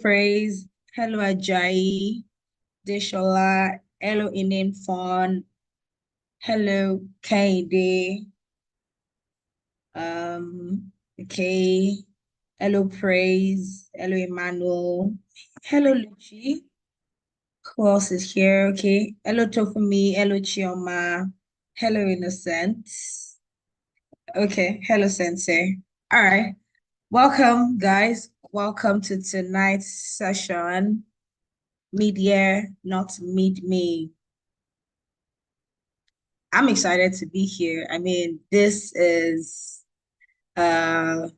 Praise. Hello, Ajayi. Deshola. Hello, Inin Fon. Hello, Kaide. Okay. Hello, Praise. Hello, Emmanuel. Hello, Luchi. Who else is here? Okay. Hello, Tofumi. Hello, Chioma. Hello, Innocent. Okay. Hello, Sensei. All right. Welcome, guys. Welcome to tonight's session. Mid-year, not mid-May. I'm excited to be here. I mean, this is uh,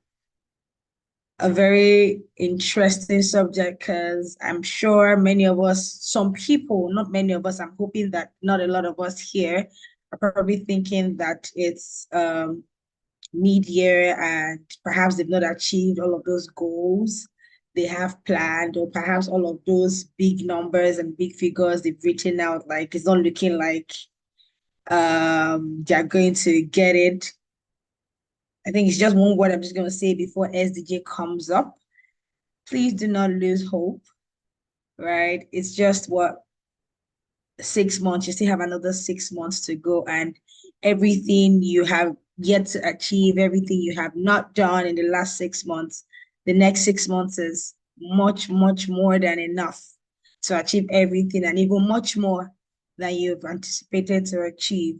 a very interesting subject because I'm sure many of us, some people, not many of us, I'm hoping that not a lot of us here are probably thinking that it's mid-year and perhaps they've not achieved all of those goals they have planned, or perhaps all of those big numbers and big figures they've written out, like it's not looking like they're going to get it. I think it's just one word I'm just going to say before SDJ comes up. Please do not lose hope, right? It's just what, 6 months. You still have another 6 months to go, and everything you have yet to achieve, everything you have not done in the last 6 months, the next 6 months is much, much more than enough to achieve everything, and even much more than you've anticipated to achieve.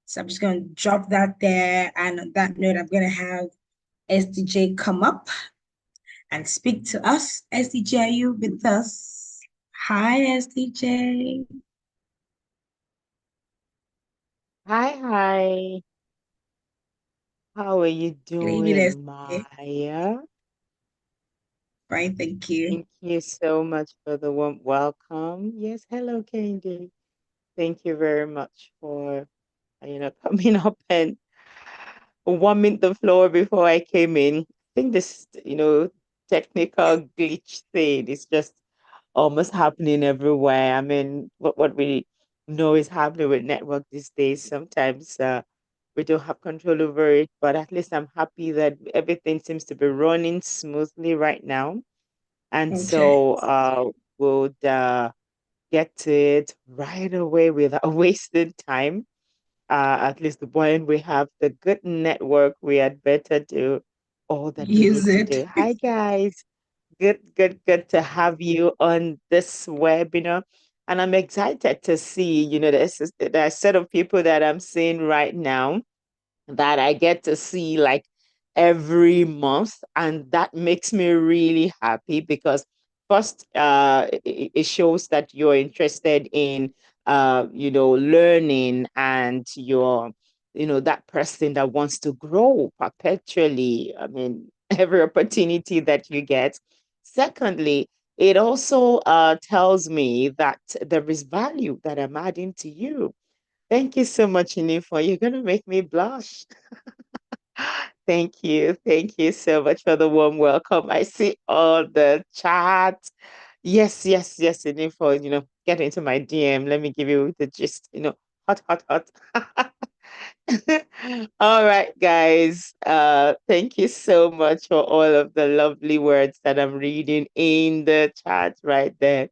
So I'm just going to drop that there. And on that note, I'm going to have SDJ come up and speak to us. SDJ, are you with us? Hi, SDJ. Hi, hi. How are you Good evening, doing, SDJ. Maya? Fine, thank you. Thank you so much for the warm welcome. Yes, hello, Candy. Thank you very much for coming up and warming the floor before I came in. I think this, technical glitch thing is just almost happening everywhere. I mean, what we know is happening with network these days. Sometimes we don't have control over it, but at least I'm happy that everything seems to be running smoothly right now. And Okay. so we'll get to it right away without wasting time. At least when we have the good network, we had better do all that we Use need to it. do. Hi, guys. Good to have you on this webinar. And I'm excited to see, there are a set of people that I'm seeing right now that I get to see like every month. And that makes me really happy because first, it shows that you're interested in, learning, and that person that wants to grow perpetually. I mean, every opportunity that you get. Secondly, it also tells me that there is value that I'm adding to you. Thank you so much, Inifo. You're going to make me blush. Thank you. Thank you so much for the warm welcome. I see all the chat. Yes, yes, yes, Inifo. Get into my DM. Let me give you the gist. Hot, hot, hot. All right, guys. Thank you so much for all of the lovely words that I'm reading in the chat right there.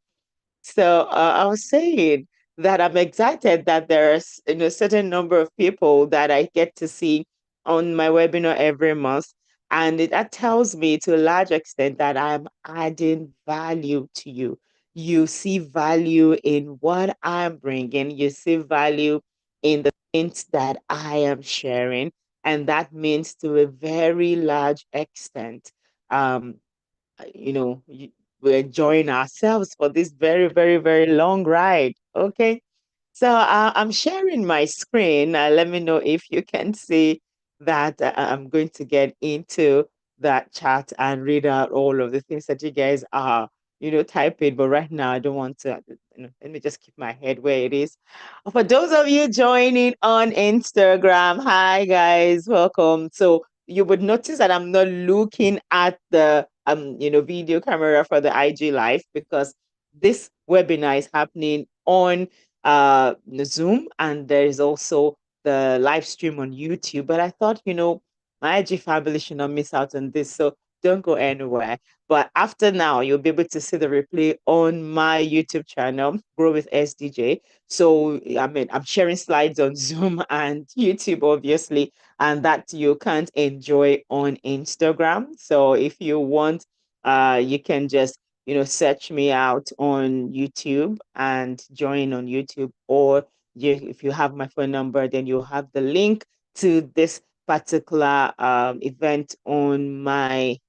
So I was saying that I'm excited that there's a certain number of people that I get to see on my webinar every month, and that tells me to a large extent that I'm adding value to you. You see value in what I'm bringing. You see value in the things that I am sharing, and that means to a very large extent. Um, we're enjoying ourselves for this very, very, very long ride. Okay. So I'm sharing my screen. Let me know if you can see that. I'm going to get into that chat and read out all of the things that you guys are, typing. But right now, I don't want to. Let me just keep my head where it is. For those of you joining on Instagram, hi guys, welcome. So you would notice that I'm not looking at the video camera for the IG live because this webinar is happening on Zoom, and there is also the live stream on YouTube. But I thought, my IG family should not miss out on this. So Don't go anywhere. But after now, you'll be able to see the replay on my YouTube channel, Grow with SDJ. So, I mean, I'm sharing slides on Zoom and YouTube, obviously, and that you can't enjoy on Instagram. So, if you want, you can just, search me out on YouTube and join on YouTube. Or if you have my phone number, then you'll have the link to this particular event on my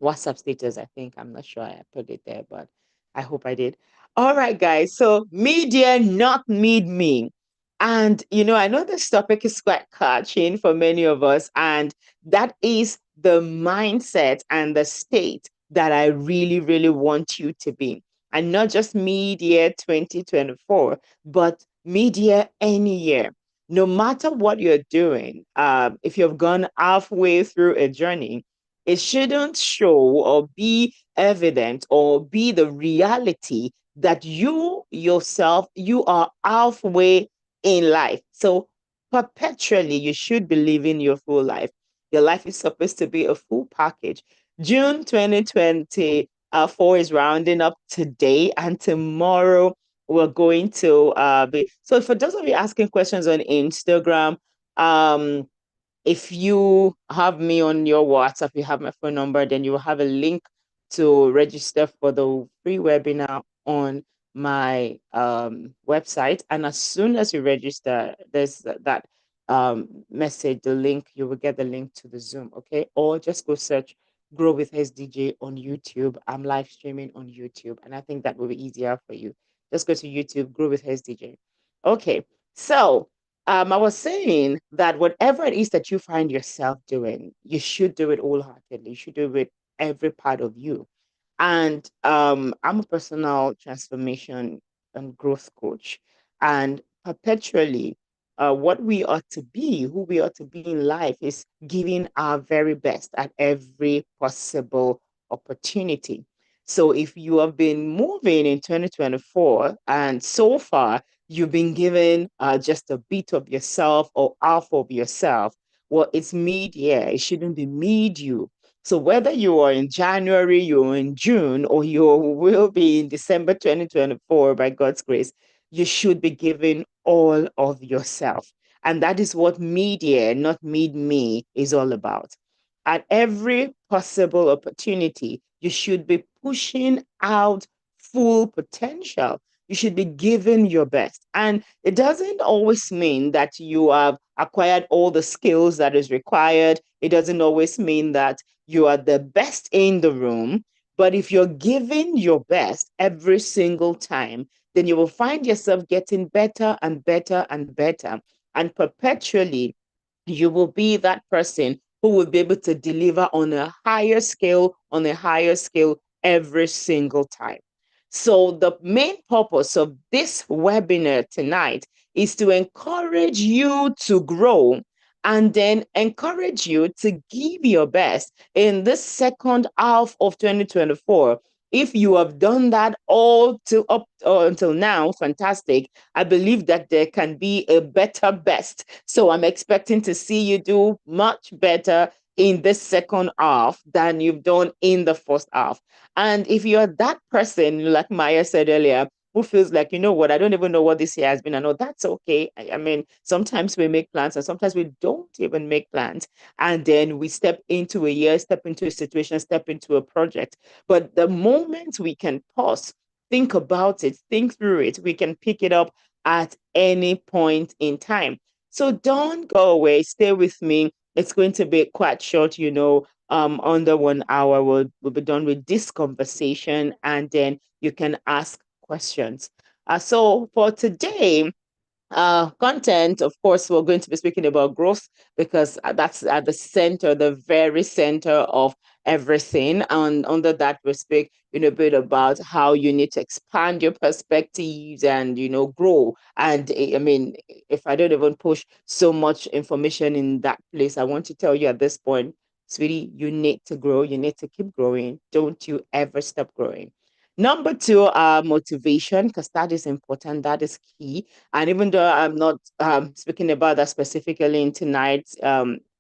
WhatsApp status. I think I'm not sure I put it there, but I hope I did. All right, guys. So media not need me. And I know this topic is quite catching for many of us, and that is the mindset and the state that I really, really want you to be. And not just media 2024, but media any year. No matter what you're doing, if you've gone halfway through a journey, it shouldn't show or be evident or be the reality that you yourself, you are halfway in life. So perpetually, you should be living your full life. Your life is supposed to be a full package. June 2024 is rounding up today, and tomorrow we're going to be. So for those of you asking questions on Instagram, if you have me on your WhatsApp, you have my phone number, then you will have a link to register for the free webinar on my website. And as soon as you register, there's that message, the link, you will get the link to the Zoom, okay? Or just go search Grow with SDJ on YouTube. I'm live streaming on YouTube, and I think that will be easier for you. Just go to YouTube, Grow with SDJ. Okay, so I was saying that whatever it is that you find yourself doing, you should do it wholeheartedly. You should do it with every part of you. And I'm a personal transformation and growth coach. And perpetually, what we ought to be, who we ought to be in life, is giving our very best at every possible opportunity. So if you have been moving in 2024 and so far you've been given just a bit of yourself or half of yourself, well, it's mid-year. It shouldn't be mid-you. So whether you are in January, you're in June, or you will be in December 2024, by God's grace, you should be giving all of yourself. And that is what mid-year, not mid-me, is all about. At every possible opportunity, you should be pushing out full potential. You should be giving your best. And it doesn't always mean that you have acquired all the skills that is required. It doesn't always mean that you are the best in the room. But if you're giving your best every single time, then you will find yourself getting better and better and better. And perpetually, you will be that person who will be able to deliver on a higher scale every single time. So, the main purpose of this webinar tonight is to encourage you to grow and then encourage you to give your best in this second half of 2024. If you have done that all till up until now, fantastic. I believe that there can be a better best. So I'm expecting to see you do much better in this second half than you've done in the first half. And if you're that person, like Maya said earlier, who feels like, you know what, I don't even know what this year has been. I know that's okay. I mean, sometimes we make plans and sometimes we don't even make plans. And then we step into a year, step into a situation, step into a project. But the moment we can pause, think about it, think through it, we can pick it up at any point in time. So don't go away, stay with me. It's going to be quite short, under 1 hour. We'll be done with this conversation and then you can ask questions. So for today, content, of course, we're going to be speaking about growth because that's at the center, the very center of everything. And under that, we speak, a bit about how you need to expand your perspectives and, grow. And I mean, if I don't even push so much information in that place, I want to tell you at this point, sweetie, you need to grow. You need to keep growing. Don't you ever stop growing. Number two, motivation, because that is important. That is key. And even though I'm not speaking about that specifically in tonight's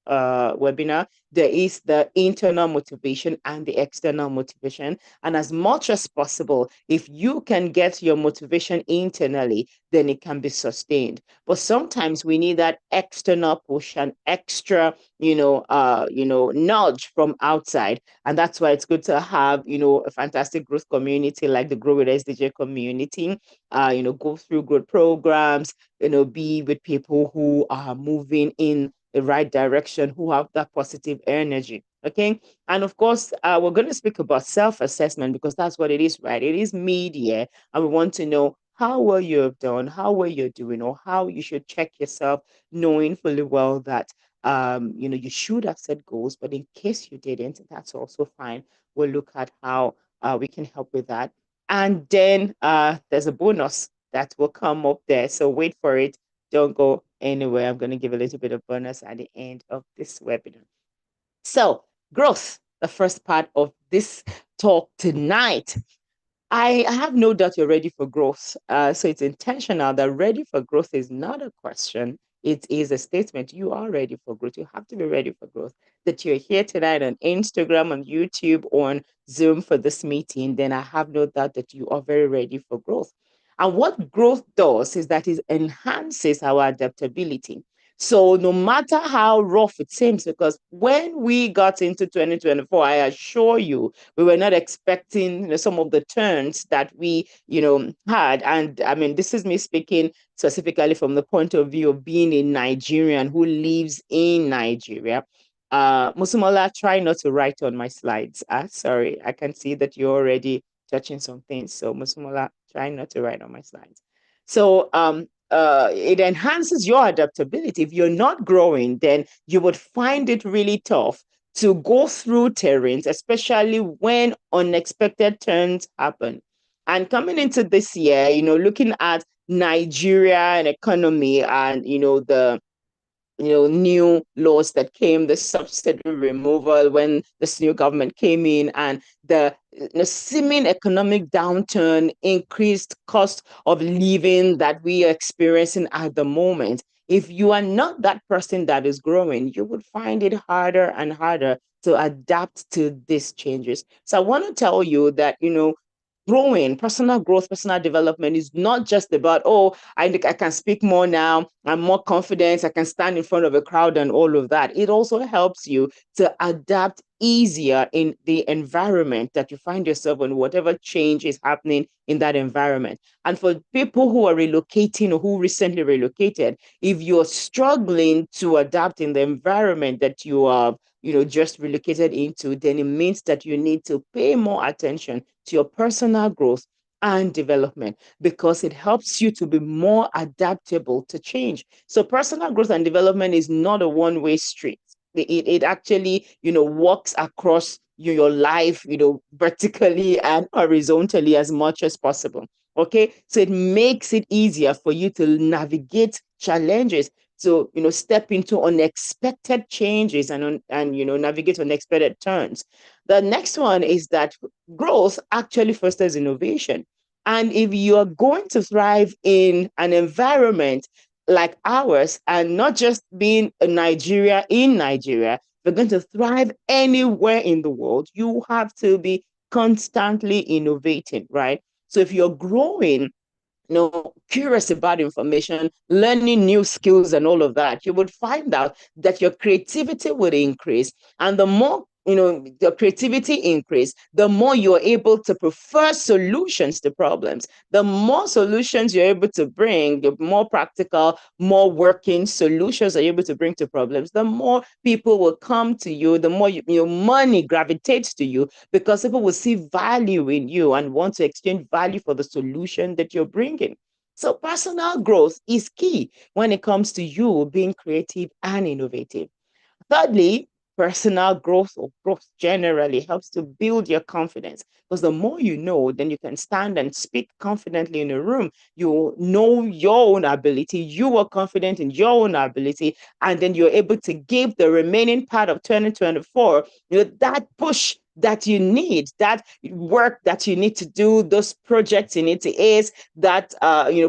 webinar, there is the internal motivation and the external motivation. And as much as possible, if you can get your motivation internally, then it can be sustained. But sometimes we need that external push and extra, nudge from outside. And that's why it's good to have, a fantastic growth community like the Grow with SDJ community, go through good programs, be with people who are moving in the right direction, who have that positive energy. Okay. And of course, we're going to speak about self assessment because that's what it is, right? It is media. And we want to know how well you have done, how well you're doing, or how you should check yourself, knowing fully well that you should have set goals, but in case you didn't, that's also fine. We'll look at how we can help with that. And then there's a bonus that will come up there. So wait for it. Don't go anywhere. I'm going to give a little bit of bonus at the end of this webinar. So growth, the first part of this talk tonight. I have no doubt you're ready for growth. So it's intentional that ready for growth is not a question. It is a statement. You are ready for growth. You have to be ready for growth. That you're here tonight on Instagram, on YouTube, on Zoom for this meeting, then I have no doubt that you are very ready for growth. And what growth does is that it enhances our adaptability. So no matter how rough it seems, because when we got into 2024, I assure you, we were not expecting some of the turns that we had. And I mean, this is me speaking specifically from the point of view of being a Nigerian who lives in Nigeria. Musumola, try not to write on my slides. Sorry, I can see that you're already touching some things. So Musumola, try not to write on my slides. So it enhances your adaptability. If you're not growing, then you would find it really tough to go through terrains, especially when unexpected turns happen. And coming into this year, looking at Nigeria and economy and, the new laws that came, the subsidy removal when this new government came in, and the seeming economic downturn, increased cost of living that we are experiencing at the moment. If you are not that person that is growing, you would find it harder and harder to adapt to these changes. So I want to tell you that, growing, personal growth, personal development is not just about, oh, I can speak more now, I'm more confident, I can stand in front of a crowd and all of that. It also helps you to adapt easier in the environment that you find yourself in, whatever change is happening in that environment. And for people who are relocating or who recently relocated, if you're struggling to adapt in the environment that you are just relocated into, then it means that you need to pay more attention to your personal growth and development because it helps you to be more adaptable to change. So personal growth and development is not a one-way street. It actually, works across your life, vertically and horizontally as much as possible. Okay. So it makes it easier for you to navigate challenges. So, step into unexpected changes and navigate unexpected turns. The next one is that growth actually fosters innovation. And if you are going to thrive in an environment like ours, and not just being a Nigeria in Nigeria, you're going to thrive anywhere in the world, you have to be constantly innovating, right? So if you're growing, curious about information, learning new skills and all of that, you would find out that your creativity would increase. And the more your creativity increase, the more you're able to prefer solutions to problems. The more solutions you're able to bring, the more practical, more working solutions are able to bring to problems, the more people will come to you, the more your money gravitates to you because people will see value in you and want to exchange value for the solution that you're bringing. So personal growth is key when it comes to you being creative and innovative. Thirdly, personal growth or growth generally helps to build your confidence because the more you know, then you can stand and speak confidently in a room. You know your own ability, you are confident in your own ability, and then you're able to give the remaining part of 2024 that push that you need, that work that you need to do, those projects you need to ace, that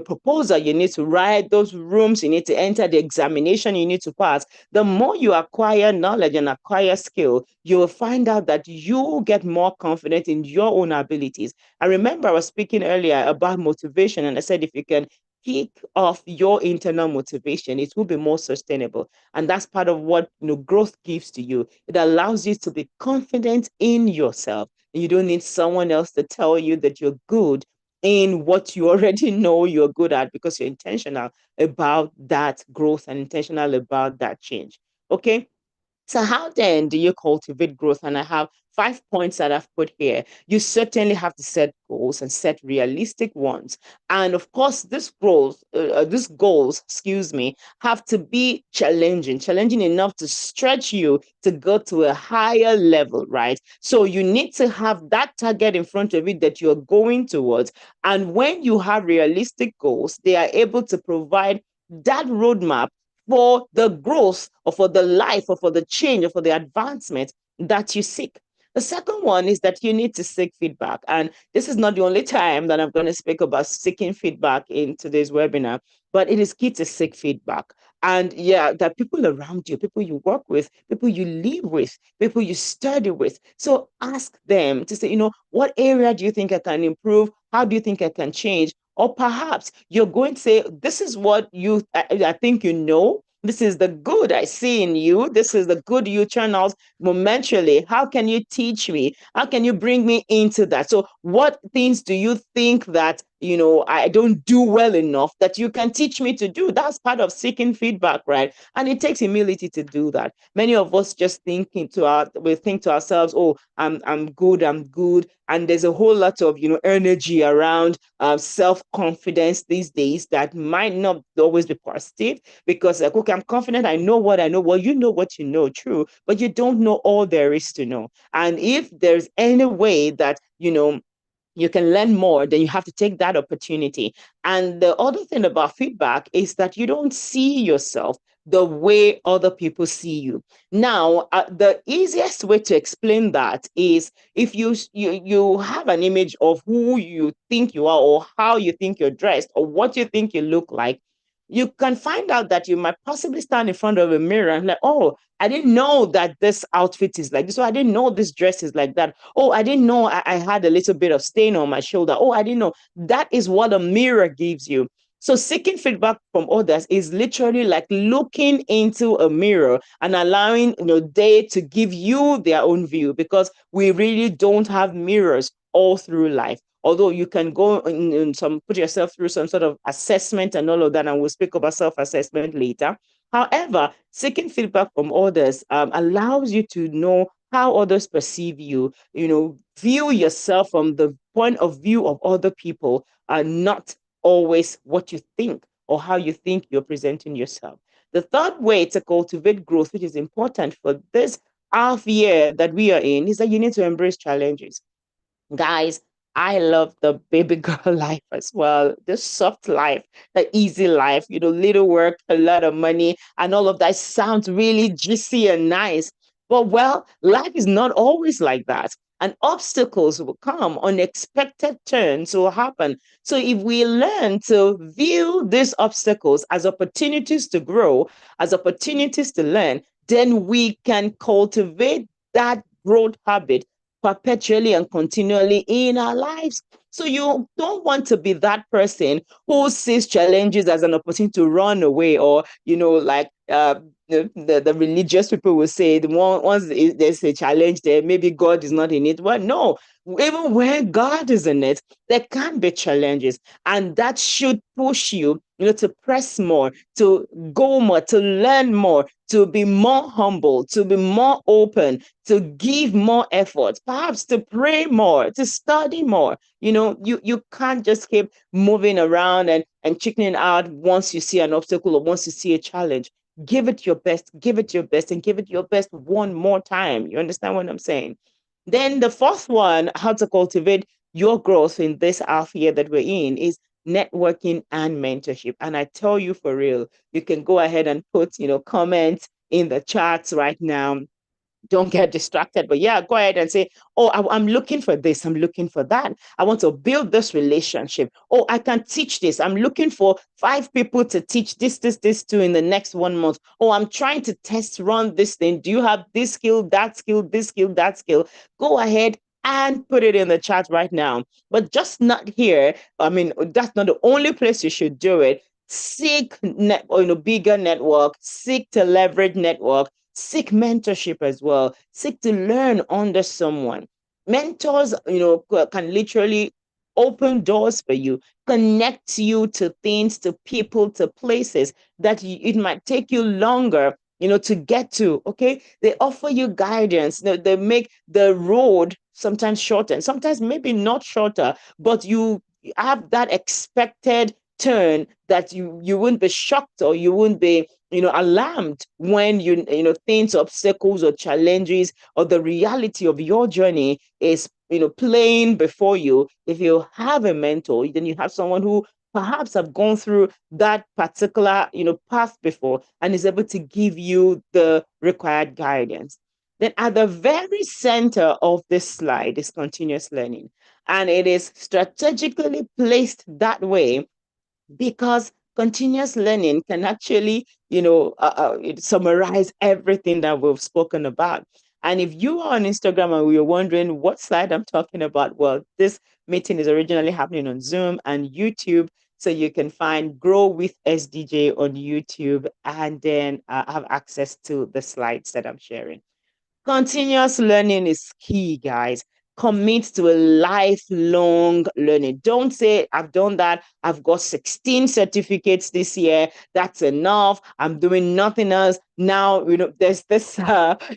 proposal you need to write, those rooms you need to enter, the examination you need to pass. The more you acquire knowledge and acquire skill, you will find out that you get more confident in your own abilities. I remember I was speaking earlier about motivation, and I said if you can kick off your internal motivation, it will be more sustainable. And that's part of what growth gives to you. It allows you to be confident in yourself. You don't need someone else to tell you that you're good in what you already know you're good at, because you're intentional about that growth and intentional about that change. Okay. So, how then do you cultivate growth? And I have 5 points that I've put here. You certainly have to set goals and set realistic ones. And of course, these goals, excuse me, have to be challenging enough to stretch you to go to a higher level, right? So, you need to have that target in front of you that you're going towards. And when you have realistic goals, they are able to provide that roadmap for the growth or for the life or for the change or for the advancement that you seek. The second one is that you need to seek feedback. And this is not the only time that I'm going to speak about seeking feedback in today's webinar, but it is key to seek feedback. And yeah, that people around you, people you work with, people you live with, people you study with. So ask them to say, what area do you think I can improve? How do you think I can change? Or perhaps you're going to say, this is what I think you know. This is the good I see in you. This is the good you turn out momentarily. How can you teach me? How can you bring me into that? So what things do you think that, I don't do well enough that you can teach me to do? That's part of seeking feedback, right? And it takes humility to do that. Many of us just we think to ourselves, oh, I'm good, I'm good. And there's a whole lot of, energy around self-confidence these days that might not always be positive, because like, okay, I'm confident, I know what I know. Well, you know what you know, true, but you don't know all there is to know. And if there's any way that, you can learn more, then you have to take that opportunity. And the other thing about feedback is that you don't see yourself the way other people see you. Now, the easiest way to explain that is if you have an image of who you think you are, or how you think you're dressed, or what you think you look like, you can find out that you might possibly stand in front of a mirror and like, oh, I didn't know that this outfit is like this. So I didn't know this dress is like that. Oh, I didn't know I had a little bit of stain on my shoulder. Oh, I didn't know. That is what a mirror gives you. So seeking feedback from others is literally like looking into a mirror and allowing they to give you their own view, because we really don't have mirrors all through life. Although you can go in some put yourself through some sort of assessment and all of that, and we'll speak about self-assessment later. However, seeking feedback from others allows you to know how others perceive you, view yourself from the point of view of other people, and not always what you think or how you think you're presenting yourself. The third way to cultivate growth, which is important for this half year that we are in, is that you need to embrace challenges. Guys, I love the baby girl life as well. The soft life, the easy life, little work, a lot of money, and all of that sounds really juicy and nice. But well, life is not always like that. And obstacles will come, unexpected turns will happen. So if we learn to view these obstacles as opportunities to grow, as opportunities to learn, then we can cultivate that growth habit perpetually and continually in our lives. So you don't want to be that person who sees challenges as an opportunity to run away, or like the religious people will say, the one once there's a challenge there, maybe God is not in it. Well, no, even when God is in it, there can be challenges, and that should push you, to press more, to go more, to learn more, to be more humble, to be more open, to give more effort, perhaps to pray more, to study more. You can't just keep moving around and chickening out once you see an obstacle or once you see a challenge. Give it your best, give it your best, and give it your best one more time. You understand what I'm saying? Then the fourth one, how to cultivate your growth in this half year that we're in, is networking and mentorship. And I tell you, for real, you can go ahead and put, comments in the chats right now. Don't get distracted. But yeah, go ahead and say, oh, I'm looking for this. I'm looking for that. I want to build this relationship. Oh, I can teach this. I'm looking for 5 people to teach this to in the next 1 month. Oh, I'm trying to test run this thing. Do you have this skill, that skill, this skill, that skill? Go ahead and put it in the chat right now. But just not here. I mean, that's not the only place you should do it. Seek bigger network, seek to leverage network, seek mentorship as well, seek to learn under someone. Mentors, can literally open doors for you, connect you to things, to people, to places that it might take you longer to get to. Okay, they offer you guidance. They make the road sometimes shorter, and sometimes maybe not shorter, but you have that expected turn that you wouldn't be shocked, or you wouldn't be alarmed when things, obstacles or challenges, or the reality of your journey is playing before you. If you have a mentor, then you have someone who perhaps have gone through that particular path before and is able to give you the required guidance. Then at the very center of this slide is continuous learning, and it is strategically placed that way because continuous learning can actually, summarize everything that we've spoken about. And if you are on Instagram and you're wondering what slide I'm talking about, well, this meeting is originally happening on Zoom and YouTube. So you can find Grow with SDJ on YouTube and then have access to the slides that I'm sharing. Continuous learning is key, guys. Commit to a lifelong learning. Don't say, I've done that. I've got 16 certificates this year. That's enough. I'm doing nothing else. Now, there's this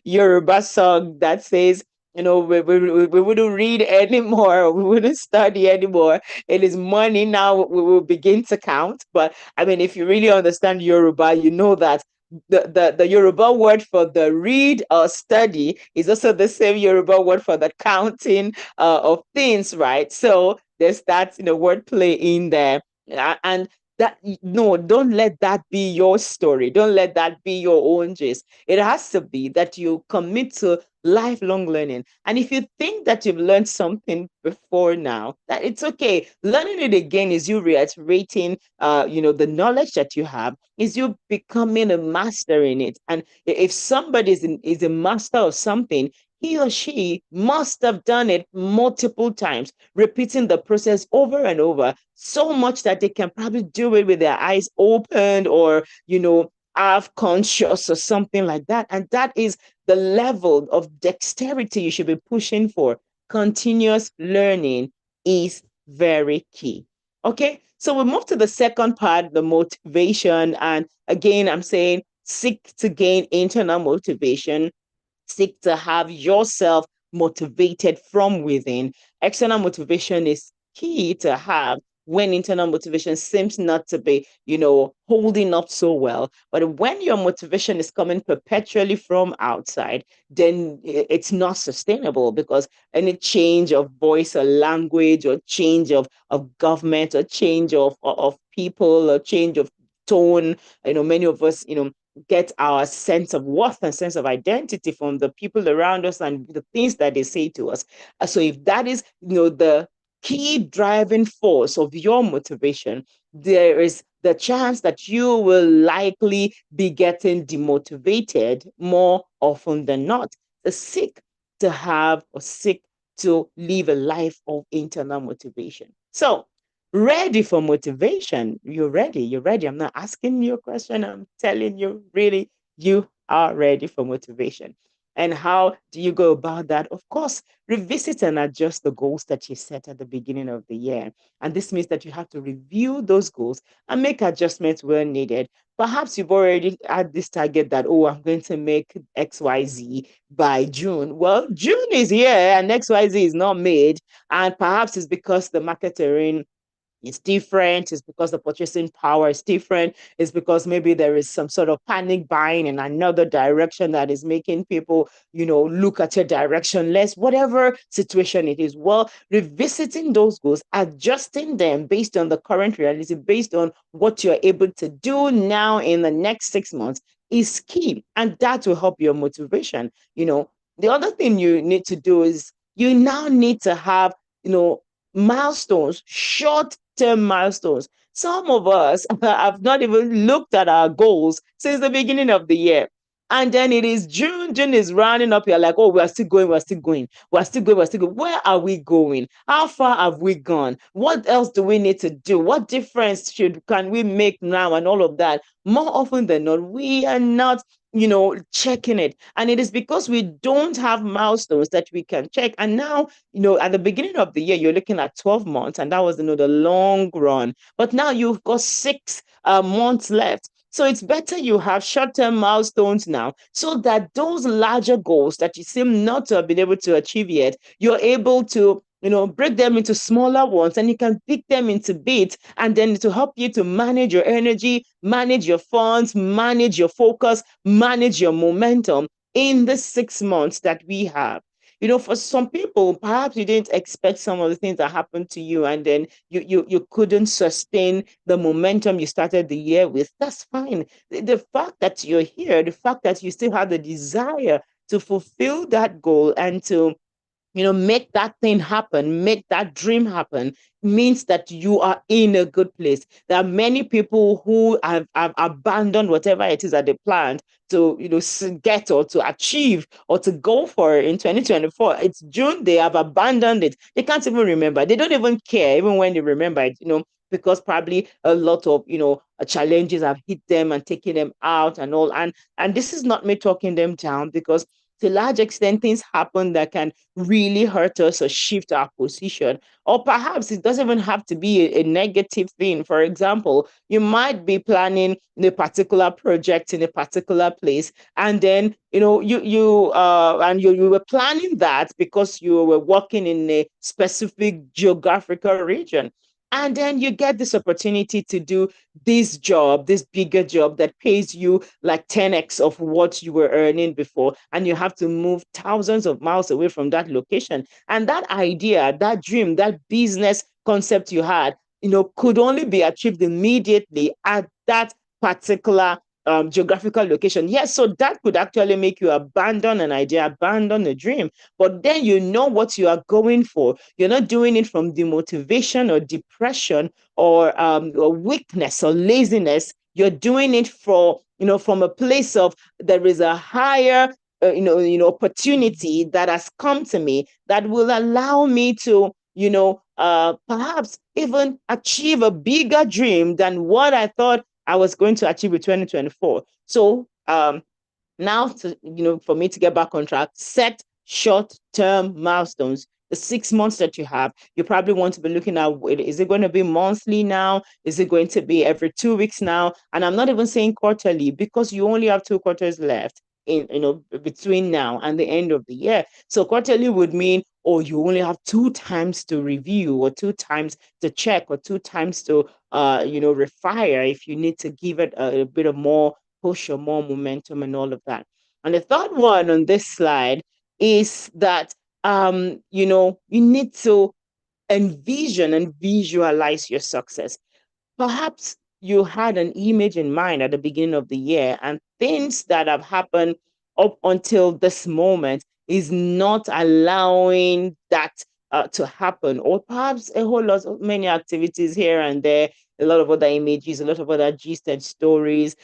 Yoruba song that says, we wouldn't read anymore. We wouldn't study anymore. It is money now. We will begin to count. But I mean, if you really understand Yoruba, you know that the Yoruba word for the read or study is also the same Yoruba word for the counting of things, right? So there's that wordplay in there. And that, no, don't let that be your story. Don't let that be your own gist. It has to be that you commit to lifelong learning. And if you think that you've learned something before now, that it's okay. Learning it again is you reiterating the knowledge that you have, is you becoming a master in it. And if somebody is a master of something, he or she must have done it multiple times, repeating the process over and over, so much that they can probably do it with their eyes opened, or half conscious or something like that. And that is the level of dexterity you should be pushing for. Continuous learning is very key. Okay, so we move to the second part, the motivation. And again, I'm saying seek to gain internal motivation, seek to have yourself motivated from within. External motivation is key to have when internal motivation seems not to be, holding up so well. But when your motivation is coming perpetually from outside, then it's not sustainable, because any change of voice or language, or change of government, or change of people, or change of tone, many of us, get our sense of worth and sense of identity from the people around us and the things that they say to us. So if that is, the key driving force of your motivation, there is the chance that you will likely be getting demotivated more often than not. The seek to have, or seek to live a life of internal motivation. So ready for motivation. You're ready. You're ready. I'm not asking you a question. I'm telling you, really, you are ready for motivation. And how do you go about that? Of course, revisit and adjust the goals that you set at the beginning of the year. And this means that you have to review those goals and make adjustments where needed. Perhaps you've already had this target that, oh, I'm going to make XYZ by June. Well, June is here and XYZ is not made. And perhaps it's because the market are in, it's different. It's because the purchasing power is different. It's because maybe there is some sort of panic buying in another direction that is making people, look at your direction less, whatever situation it is. Well, revisiting those goals, adjusting them based on the current reality, based on what you're able to do now in the next 6 months, is key, and that will help your motivation. The other thing you need to do is you now need to have, milestones, short-term milestones. Some of us have not even looked at our goals since the beginning of the year. And then it is June. June is rounding up. You're like, oh, we're still going, we're still going, we're still going, we're still going. Where are we going? How far have we gone? What else do we need to do? What difference can we make now? And all of that. More often than not, we are not checking it. And it is because we don't have milestones that we can check. And now, at the beginning of the year, you're looking at 12 months, and that was, the long run. But now you've got 6 months left. So it's better you have short-term milestones now, so that those larger goals that you seem not to have been able to achieve yet, you're able to break them into smaller ones, and you can pick them into bits, and then to help you to manage your energy, manage your funds, manage your focus, manage your momentum in the 6 months that we have. For some people, perhaps you didn't expect some of the things that happened to you, and then you couldn't sustain the momentum you started the year with. That's fine. The fact that you're here, the fact that you still have the desire to fulfill that goal and to make that thing happen, make that dream happen, means that you are in a good place. There are many people who have abandoned whatever it is that they planned to, get or to achieve or to go for in 2024. It's June, they have abandoned it. They can't even remember. They don't even care, even when they remember it, because probably a lot of, challenges have hit them and taken them out and all. And this is not me talking them down, because to a large extent, things happen that can really hurt us or shift our position. Or perhaps it doesn't even have to be a negative thing. For example, you might be planning a particular project in a particular place, and then you were planning that because you were working in a specific geographical region. And then you get this opportunity to do this job, this bigger job that pays you like 10x of what you were earning before. And you have to move thousands of miles away from that location. And that idea, that dream, that business concept you had, could only be achieved immediately at that particular geographical location. Yes, so that could actually make you abandon an idea, abandon a dream. But then you know what you are going for. You're not doing it from demotivation or depression or weakness or laziness. You're doing it from a place of there is a higher opportunity that has come to me that will allow me to perhaps even achieve a bigger dream than what I thought I was going to achieve in 2024. So now for me to get back on track, set short-term milestones. The 6 months that you have, you probably want to be looking at, is it going to be monthly now? Is it going to be every 2 weeks now? And I'm not even saying quarterly, because you only have 2 quarters left in between now and the end of the year. So quarterly would mean, oh, you only have 2 times to review, or 2 times to check, or 2 times to refire if you need to give it a bit of more push or more momentum and all of that. And the third one on this slide is that you need to envision and visualize your success. Perhaps you had an image in mind at the beginning of the year, and things that have happened up until this moment is not allowing that to happen. Or perhaps a whole lot of many activities here and there, a lot of other images, a lot of other gist and stories.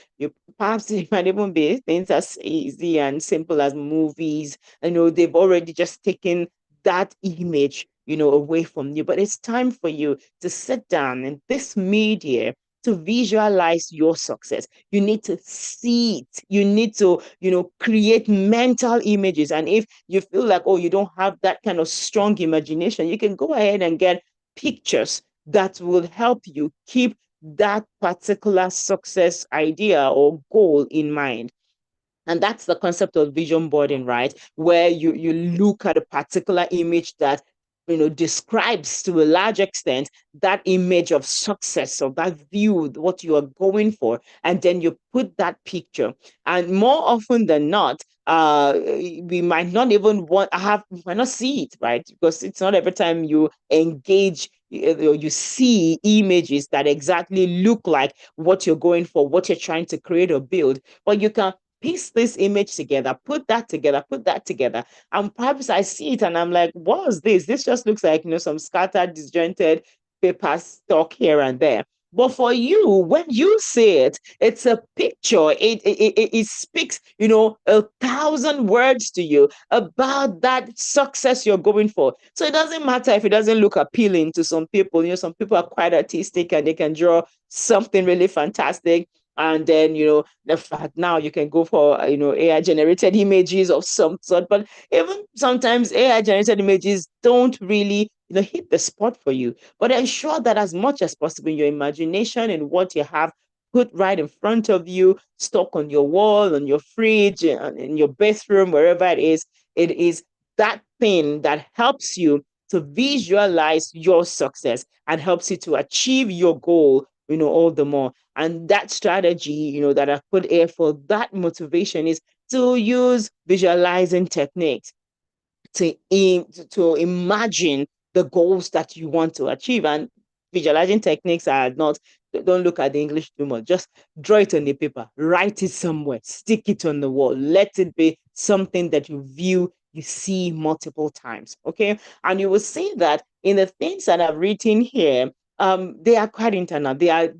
Perhaps it might even be things as easy and simple as movies. They've already just taken that image away from you. But it's time for you to sit down in this media to visualize your success. You need to see it. You need to, create mental images. And if you feel like, oh, you don't have that kind of strong imagination, you can go ahead and get pictures that will help you keep that particular success idea or goal in mind. And that's the concept of vision boarding, right? Where you look at a particular image that describes to a large extent that image of success, or that view, what you are going for, and then you put that picture. And more often than not, we might not even we might not see it, right? Because it's not every time you engage you see images that exactly look like what you're going for, what you're trying to create or build, but you can piece this image together, put that together. And perhaps I see it and I'm like, what is this? This just looks like, some scattered, disjointed paper stuck here and there. But for you, when you see it, it's a picture. It speaks, 1,000 words to you about that success you're going for. So it doesn't matter if it doesn't look appealing to some people. Some people are quite artistic and they can draw something really fantastic. And then, the fact now you can go for, AI generated images of some sort. But even sometimes AI generated images don't really, hit the spot for you. But ensure that as much as possible, your imagination and what you have put right in front of you, stuck on your wall, on your fridge, in your bathroom, wherever it is that thing that helps you to visualize your success and helps you to achieve your goal, all the more. And that strategy, that I put here for that motivation is to use visualizing techniques to imagine the goals that you want to achieve. And visualizing techniques are not, don't look at the English too much. Just draw it on the paper, write it somewhere, stick it on the wall. Let it be something that you see multiple times. Okay. And you will see that in the things that I've written here, they are quite internal. They're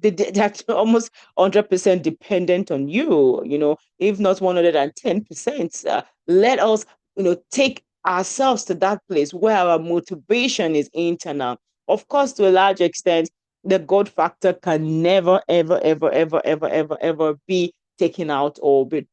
almost 100% dependent on you, if not 110%. Let us, take ourselves to that place where our motivation is internal. Of course, to a large extent, the God factor can never, ever, ever, ever, ever, ever, ever be taken out or be,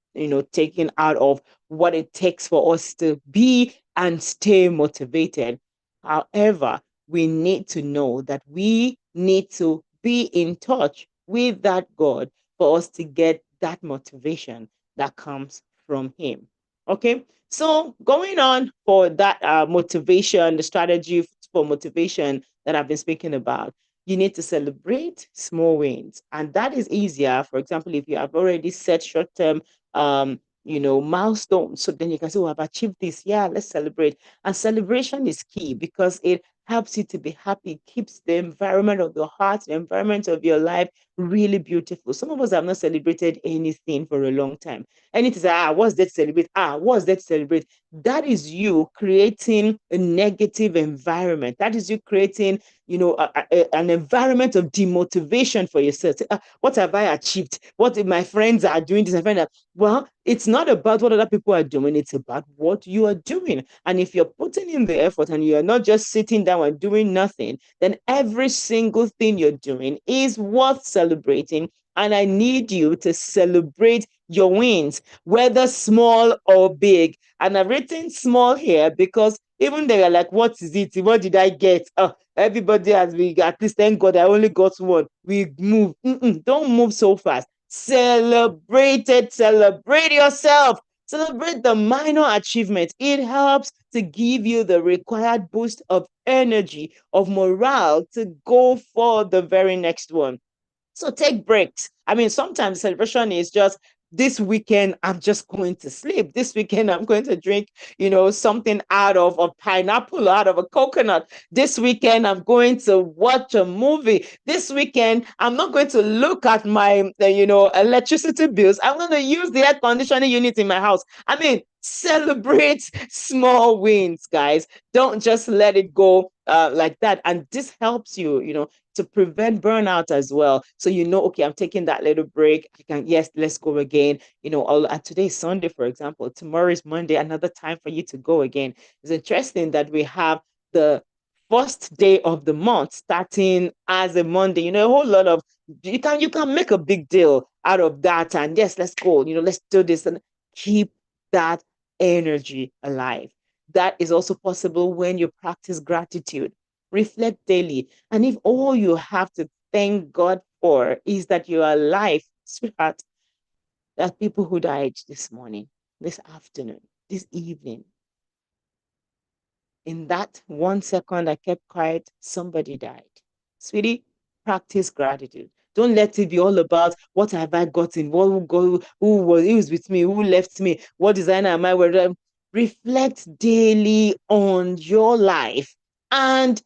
taken out of what it takes for us to be and stay motivated. However, we need to know that we need to be in touch with that God for us to get that motivation that comes from Him. Okay, so going on for that motivation, the strategy for motivation that I've been speaking about, you need to celebrate small wins. And that is easier. For example, if you have already set short-term milestones, so then you can say, oh, I've achieved this. Yeah, let's celebrate. And celebration is key because it helps you to be happy, keeps the environment of your heart, the environment of your life really beautiful. Some of us have not celebrated anything for a long time. Anything say, what's that to celebrate? What's that to celebrate? That is you creating a negative environment. That is you creating, an environment of demotivation for yourself. Say, what have I achieved? What if my friends are doing this? I find that, well, it's not about what other people are doing. It's about what you are doing. And if you're putting in the effort and you're not just sitting down and doing nothing, then every single thing you're doing is worth celebrating. And I need you to celebrate your wins, whether small or big. And I've written small here because even they are like, what is it? What did I get? Oh, everybody has been, at least thank God I only got one. We move. Don't move so fast. Celebrate it. Celebrate yourself. Celebrate the minor achievements. It helps to give you the required boost of energy, of morale to go for the very next one. So take breaks. I mean, sometimes celebration is just this weekend, I'm just going to sleep. This weekend, I'm going to drink, something out of a pineapple, out of a coconut. This weekend, I'm going to watch a movie. This weekend, I'm not going to look at my, electricity bills. I'm going to use the air conditioning unit in my house. I mean, celebrate small wins, guys. Don't just let it go like that. And this helps you, to prevent burnout as well. So okay, I'm taking that little break. I can, yes, let's go again. Today's Sunday, for example. Tomorrow is Monday, another time for you to go again. It's interesting that we have the first day of the month starting as a Monday. A whole lot of you can make a big deal out of that. And yes, let's go. Let's do this and keep that energy alive. That is also possible when you practice gratitude. Reflect daily. And if all you have to thank God for is that you are alive, sweetheart, there are people who died this morning, this afternoon, this evening. In that 1 second I kept quiet, somebody died. Sweetie, practice gratitude. Don't let it be all about what have I gotten, who was with me, who left me, what designer am I wearing. Reflect daily on your life and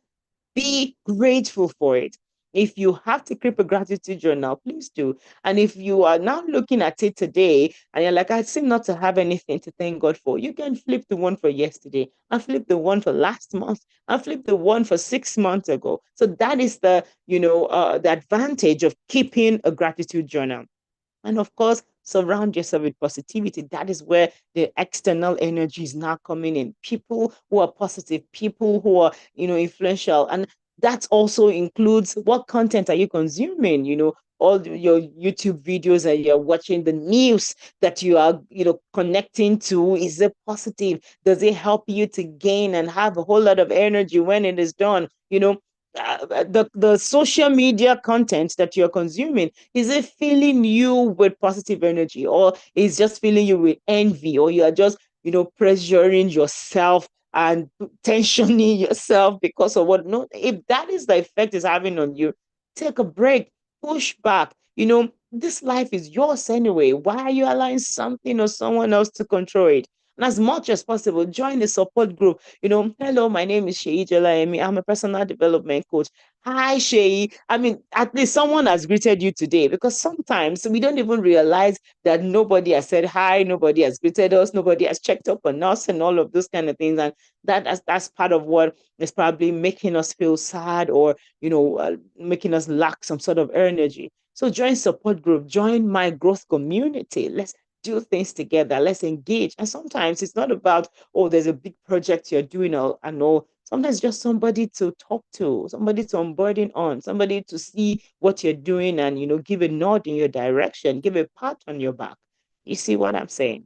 be grateful for it. If you have to keep a gratitude journal, please do. And if you are now looking at it today and you're like, I seem not to have anything to thank God for, you can flip the one for yesterday and flip the one for last month and flip the one for 6 months ago. So that is the advantage of keeping a gratitude journal. And of course, surround yourself with positivity. That is where the external energy is now coming in. People who are positive, people who are, influential. And that also includes what content are you consuming? All your YouTube videos that you're watching, the news that you are, connecting to. Is it positive? Does it help you to gain and have a whole lot of energy when it is done? The social media content that you're consuming, is it filling you with positive energy, or is just filling you with envy, or you are just pressuring yourself and tensioning yourself because of what? No, if that is the effect it's having on you, take a break, push back. This life is yours anyway. Why are you allowing something or someone else to control it? And as much as possible, join the support group. Hello, my name is Sheyi Jolayemi. I'm a personal development coach. Hi, Sheyi. I mean, at least someone has greeted you today, because sometimes we don't even realize that nobody has said hi, nobody has greeted us, nobody has checked up on us, and all of those kind of things. And that's part of what is probably making us feel sad, or making us lack some sort of energy. So join support group, join my growth community. Let's do things together. Let's engage. And sometimes it's not about, oh, there's a big project you're doing, and all. Sometimes just somebody to talk to, somebody to onboarding on, somebody to see what you're doing and, give a nod in your direction, give a pat on your back. You see what I'm saying?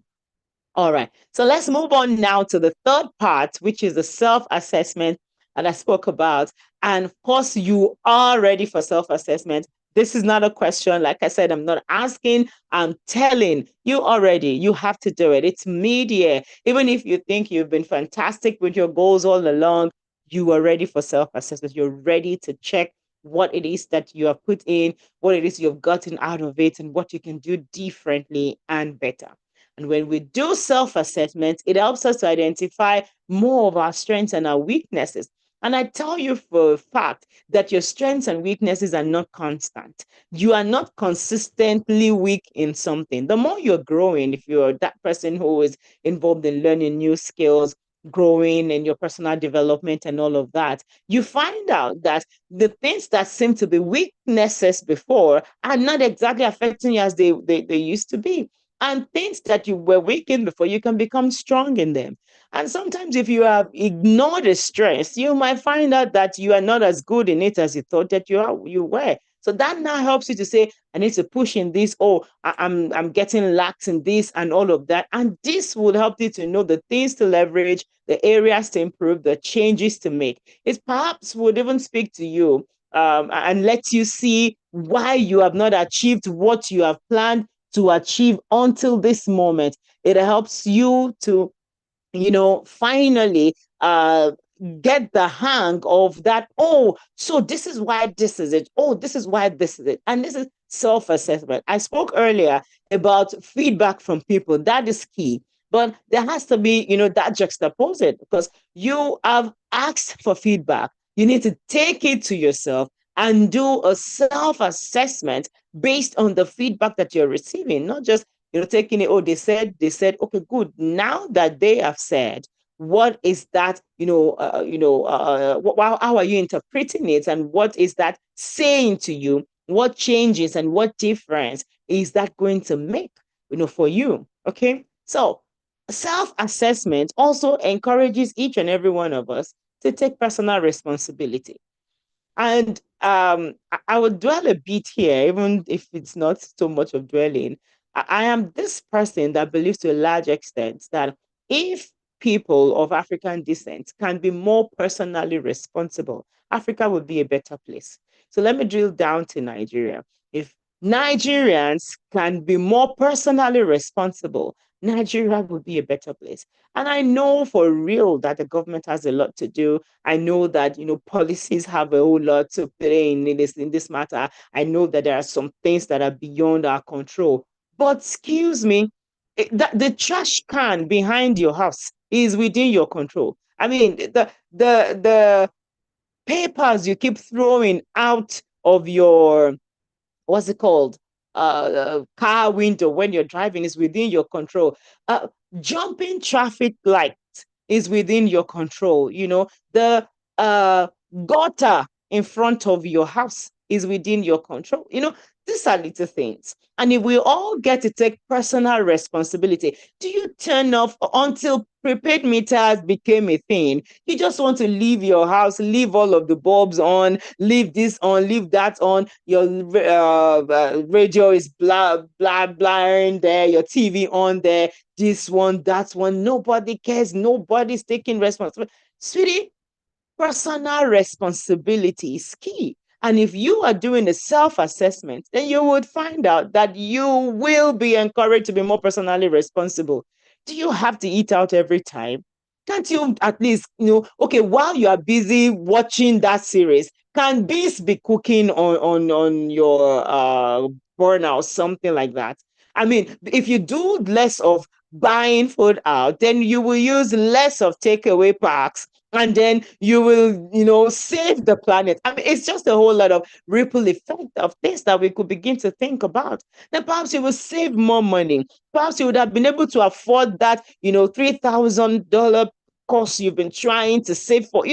All right. So let's move on now to the third part, which is the self-assessment that I spoke about. And of course, you are ready for self-assessment. This is not a question. Like I said, I'm not asking, I'm telling you already. You have to do it. It's mid-year. Even if you think you've been fantastic with your goals all along, you are ready for self-assessment. You're ready to check what it is that you have put in, what it is you've gotten out of it, and what you can do differently and better. And when we do self assessment, it helps us to identify more of our strengths and our weaknesses. And I tell you for a fact that your strengths and weaknesses are not constant. You are not consistently weak in something. The more you're growing, if you're that person who is involved in learning new skills, growing in your personal development and all of that, you find out that the things that seem to be weaknesses before are not exactly affecting you as they used to be. And things that you were weak in before, you can become strong in them. And sometimes, if you have ignored a stress, you might find out that you are not as good in it as you thought that you were. So that now helps you to say, I need to push in this. Oh, I'm getting lax in this and all of that. And this will help you to know the things to leverage, the areas to improve, the changes to make. It perhaps would even speak to you and let you see why you have not achieved what you have planned to achieve until this moment. It helps you to, finally get the hang of that. Oh, so this is why this is it. Oh, this is why this is it. And this is self-assessment. I spoke earlier about feedback from people. That is key. But there has to be, that juxtaposed, because you have asked for feedback. You need to take it to yourself and do a self-assessment based on the feedback that you're receiving, not just taking it. Oh, they said, okay, good. Now that they have said, what is that? How are you interpreting it, and what is that saying to you? What changes and what difference is that going to make, for you? Okay, so self-assessment also encourages each and every one of us to take personal responsibility. And I would dwell a bit here, even if it's not so much of dwelling. I am this person that believes to a large extent that if people of African descent can be more personally responsible, Africa would be a better place. So let me drill down to Nigeria. If Nigerians can be more personally responsible, Nigeria would be a better place. And I know for real that the government has a lot to do. I know that policies have a whole lot to play in this matter. I know that there are some things that are beyond our control. But excuse me, the trash can behind your house is within your control. I mean, the papers you keep throwing out of your, what's it called? Car window when you're driving is within your control. Uh, Jumping traffic lights is within your control. The uh, gutter in front of your house is within your control. These are little things. And if we all get to take personal responsibility, do you turn off until prepaid meters became a thing? You just want to leave your house, leave all of the bulbs leave this on, leave that on. Your radio is blaring there, your TV on there, this one, that one. Nobody cares. Nobody's taking responsibility. Sweetie, personal responsibility is key. And if you are doing a self assessment, then you would find out that you will be encouraged to be more personally responsible. Do you have to eat out every time? Can't you at least, okay, while you are busy watching that series, can Beast be cooking on your burner or something like that? I mean, if you do less of buying food out, then you will use less of takeaway packs, and then you will, save the planet. I mean, it's just a whole lot of ripple effect of things that we could begin to think about. Then perhaps you will save more money. Perhaps you would have been able to afford that, $3,000 course you've been trying to save for.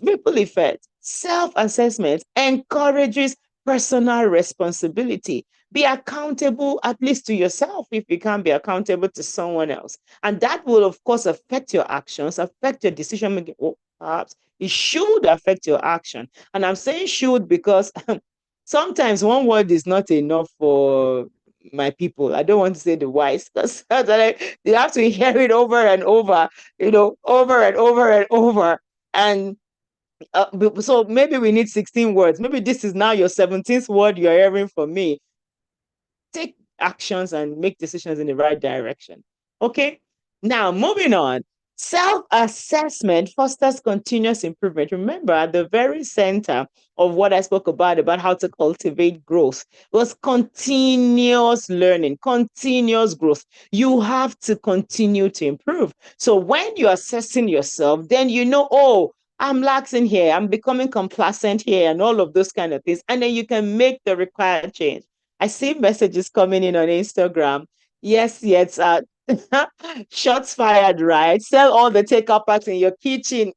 Ripple effect. Self-assessment encourages personal responsibility. Be accountable at least to yourself if you can't be accountable to someone else. And that will, of course, affect your actions, affect your decision making. Or perhaps it should affect your action. And I'm saying should because sometimes one word is not enough for my people. I don't want to say the wise because they have to hear it over and over, over and over and over. And so maybe we need 16 words. Maybe this is now your 17th word you're hearing from me. Take actions and make decisions in the right direction. Okay. Now, moving on. Self assessment fosters continuous improvement. Remember, at the very center of what I spoke about how to cultivate growth, was continuous learning, continuous growth. You have to continue to improve. So, when you're assessing yourself, then oh, I'm laxing here, I'm becoming complacent here, and all of those kind of things. And then you can make the required change. I see messages coming in on Instagram. Yes, yes. Shots fired, right? Sell all the take-up packs in your kitchen.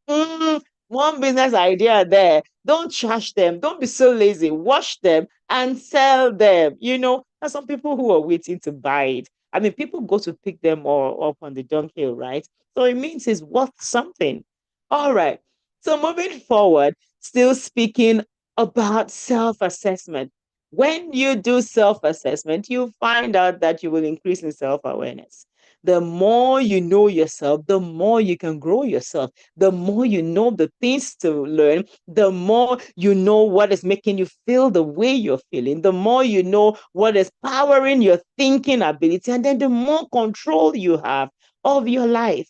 One business idea there. Don't trash them. Don't be so lazy. Wash them and sell them. There's some people who are waiting to buy it. I mean, people go to pick them all up on the dunghill, right? So it means it's worth something. All right. So moving forward, still speaking about self-assessment. When you do self-assessment, you find out that you will increase in self-awareness. The more you know yourself, the more you can grow yourself. The more you know the things to learn, the more you know what is making you feel the way you're feeling, the more you know what is powering your thinking ability, and then the more control you have of your life.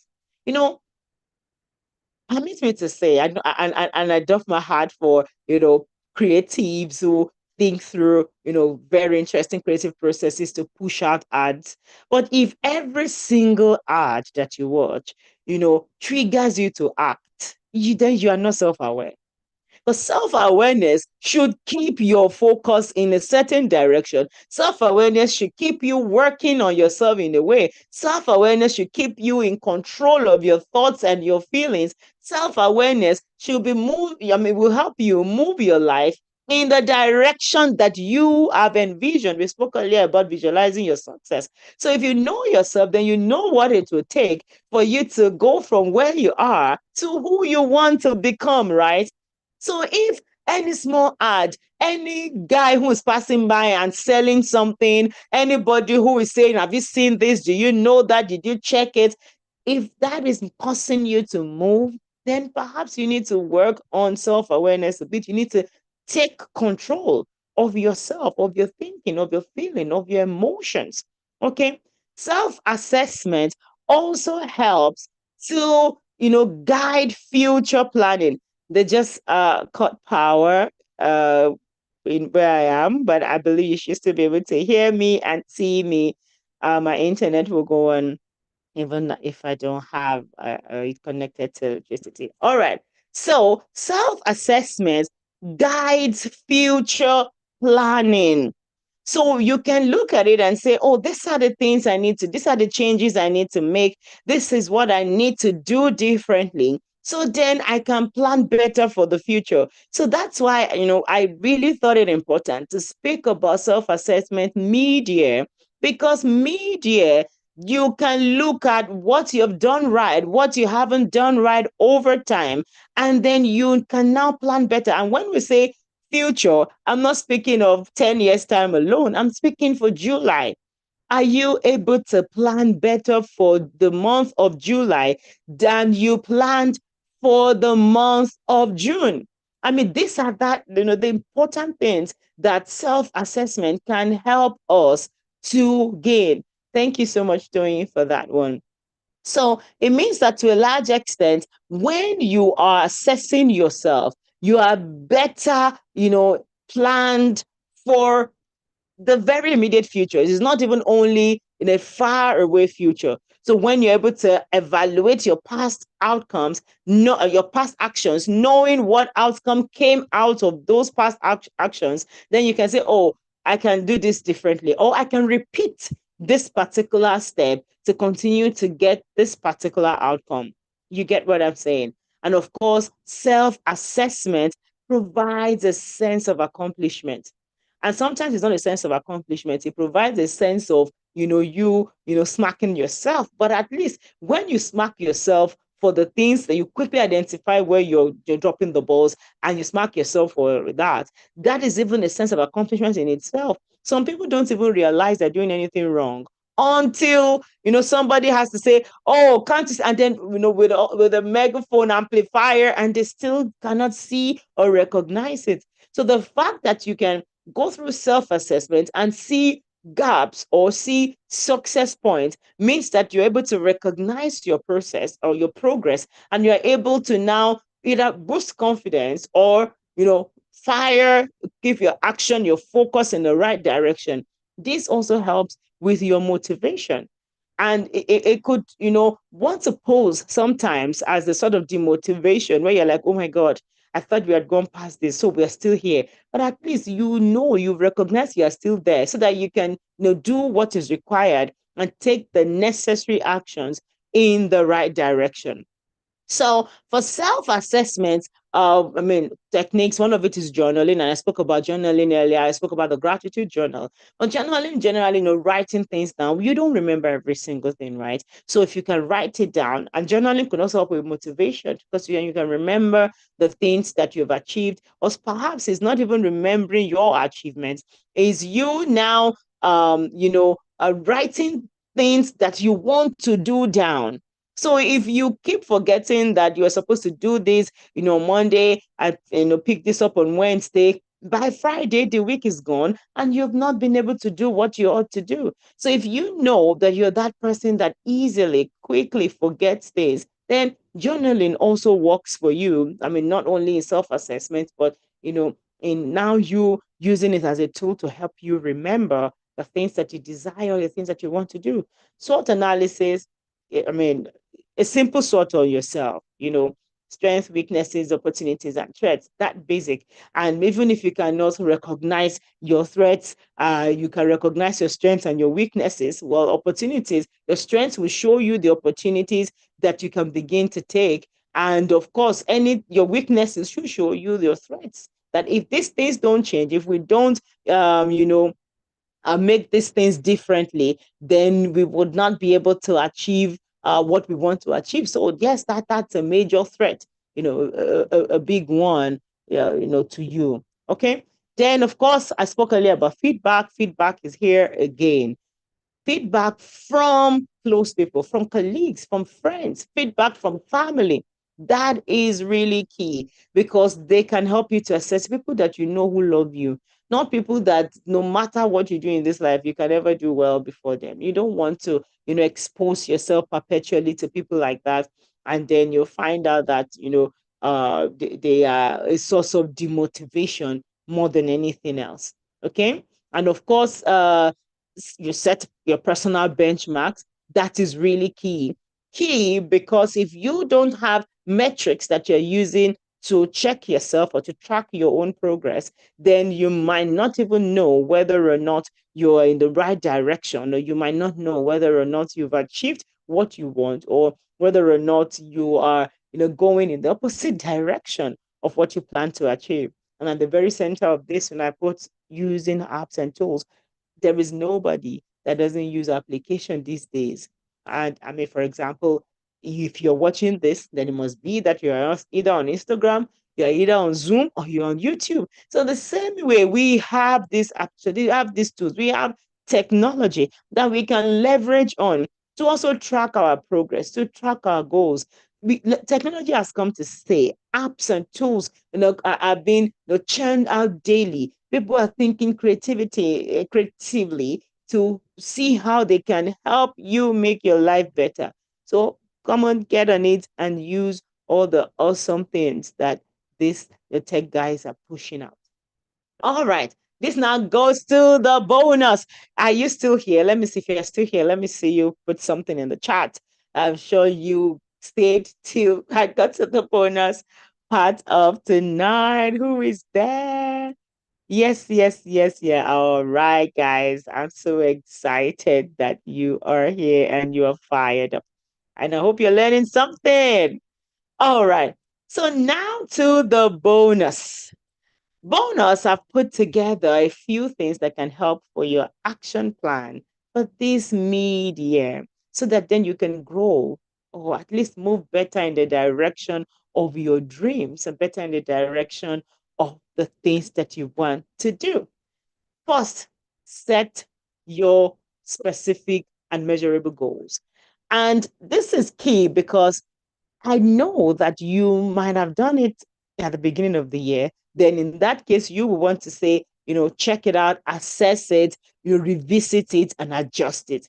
Permit me to say, and I doff my hat for, creatives who think through, very interesting creative processes to push out ads. But if every single ad that you watch, triggers you to act, then you are not self-aware. But self-awareness should keep your focus in a certain direction. Self-awareness should keep you working on yourself in a way. Self-awareness should keep you in control of your thoughts and your feelings. Self-awareness should will help you move your life in the direction that you have envisioned. We spoke earlier about visualizing your success. So if you know yourself, then you know what it will take for you to go from where you are to who you want to become, right? So if any small ad, any guy who is passing by and selling something, anybody who is saying, have you seen this? Do you know that? Did you check it? If that is causing you to move, then perhaps you need to work on self-awareness a bit. You need to take control of yourself, of your thinking, of your feeling, of your emotions. Okay. Self-assessment also helps to, guide future planning. They just cut power in where I am, but I believe you should still be able to hear me and see me. My internet will go on even if I don't have it connected to electricity. All right. So self-assessment guides future planning. So you can look at it and say, oh, these are the things I need to, these are the changes I need to make. This is what I need to do differently. So then I can plan better for the future. So that's why, I really thought it important to speak about self-assessment mid-year, because mid-year, you can look at what you've done right, what you haven't done right over time, and then you can now plan better. And when we say future, I'm not speaking of 10 years' time alone. I'm speaking for July. Are you able to plan better for the month of July than you planned for the month of June? I mean, these are the important things that self-assessment can help us to gain. Thank you so much, Tony, for that one. So it means that to a large extent, when you are assessing yourself, you are better, planned for the very immediate future. It's not even only in a far away future. So when you're able to evaluate your past outcomes, your past actions, knowing what outcome came out of those past actions, then you can say, oh, I can do this differently, or I can repeat this particular step to continue to get this particular outcome. You get what I'm saying? And of course, self-assessment provides a sense of accomplishment. And sometimes it's not a sense of accomplishment. It provides a sense of, smacking yourself. But at least when you smack yourself for the things that you quickly identify where you're dropping the balls, and you smack yourself for that, that is even a sense of accomplishment in itself. Some people don't even realize they're doing anything wrong until somebody has to say, oh, can't you, and then with a megaphone amplifier, and they still cannot see or recognize it. So the fact that you can go through self-assessment and see gaps or see success points means that you're able to recognize your process or your progress, and you're able to now either boost confidence or fire, give your action, your focus in the right direction. This also helps with your motivation. And it could, want to pose sometimes as the sort of demotivation where you're like, oh my God, I thought we had gone past this, so we're still here. But at least you recognize you are still there, so that you can do what is required and take the necessary actions in the right direction. So for self-assessment, techniques, one of it is journaling. And I spoke about journaling earlier. I spoke about the gratitude journal. But journaling, generally, writing things down, you don't remember every single thing, right? So if you can write it down, and journaling can also help with motivation, because you can remember the things that you've achieved, or perhaps it's not even remembering your achievements, is you now, writing things that you want to do down. So if you keep forgetting that you are supposed to do this, Monday, and pick this up on Wednesday, by Friday the week is gone, and you've not been able to do what you ought to do. So if you know that you're that person that easily, quickly forgets things, then journaling also works for you. I mean, not only in self-assessment, but in now you using it as a tool to help you remember the things that you desire, the things that you want to do. SWOT analysis, I mean, a simple sort on yourself, strengths, weaknesses, opportunities, and threats, that basic. And even if you cannot recognize your threats, you can recognize your strengths and your weaknesses. Well, opportunities, your strengths will show you the opportunities that you can begin to take. And of course, your weaknesses should show you your threats. That if these things don't change, if we don't, make these things differently, then we would not be able to achieve what we want to achieve. So yes, that's a major threat, a big one, to you. Okay. Then of course, I spoke earlier about feedback. Feedback is here again. Feedback from close people, from colleagues, from friends, feedback from family. That is really key, because they can help you to assess people that who love you, not people that no matter what you do in this life, you can never do well before them. You don't want to, expose yourself perpetually to people like that. And then you'll find out that, they are a source of demotivation more than anything else. Okay. And of course, you set your personal benchmarks. That is really key. Key, because if you don't have metrics that you're using to check yourself or to track your own progress, then you might not even know whether or not you're in the right direction, or you might not know whether or not you've achieved what you want, or whether or not you are, going in the opposite direction of what you plan to achieve. And at the very center of this, when I put using apps and tools, there is nobody that doesn't use application these days. And I mean, for example, if you're watching this, then it must be that you're either on Instagram, you're either on Zoom, or you're on YouTube. So the same way we have this actually have these tools, we have technology that we can leverage on to also track our progress, to track our goals. Technology has come to stay. Apps and tools, are being, churned out daily. People are thinking creatively to see how they can help you make your life better. So come on, get on it and use all the awesome things that the tech guys are pushing out. All right. This now goes to the bonus. Are you still here? Let me see if you're still here. Let me see you put something in the chat. I'm sure you stayed till I got to the bonus part of tonight. Who is there? Yes, yes, yes, yeah. All right, guys. I'm so excited that you are here and you are fired up. And I hope you're learning something. All right. So now to the bonus. Bonus, I've put together a few things that can help for your action plan for this mid-year so that then you can grow or at least move better in the direction of your dreams and better in the direction of the things that you want to do. First, set your specific and measurable goals. And this is key because I know that you might have done it at the beginning of the year. Then in that case, you will want to say, check it out, assess it, you revisit it and adjust it.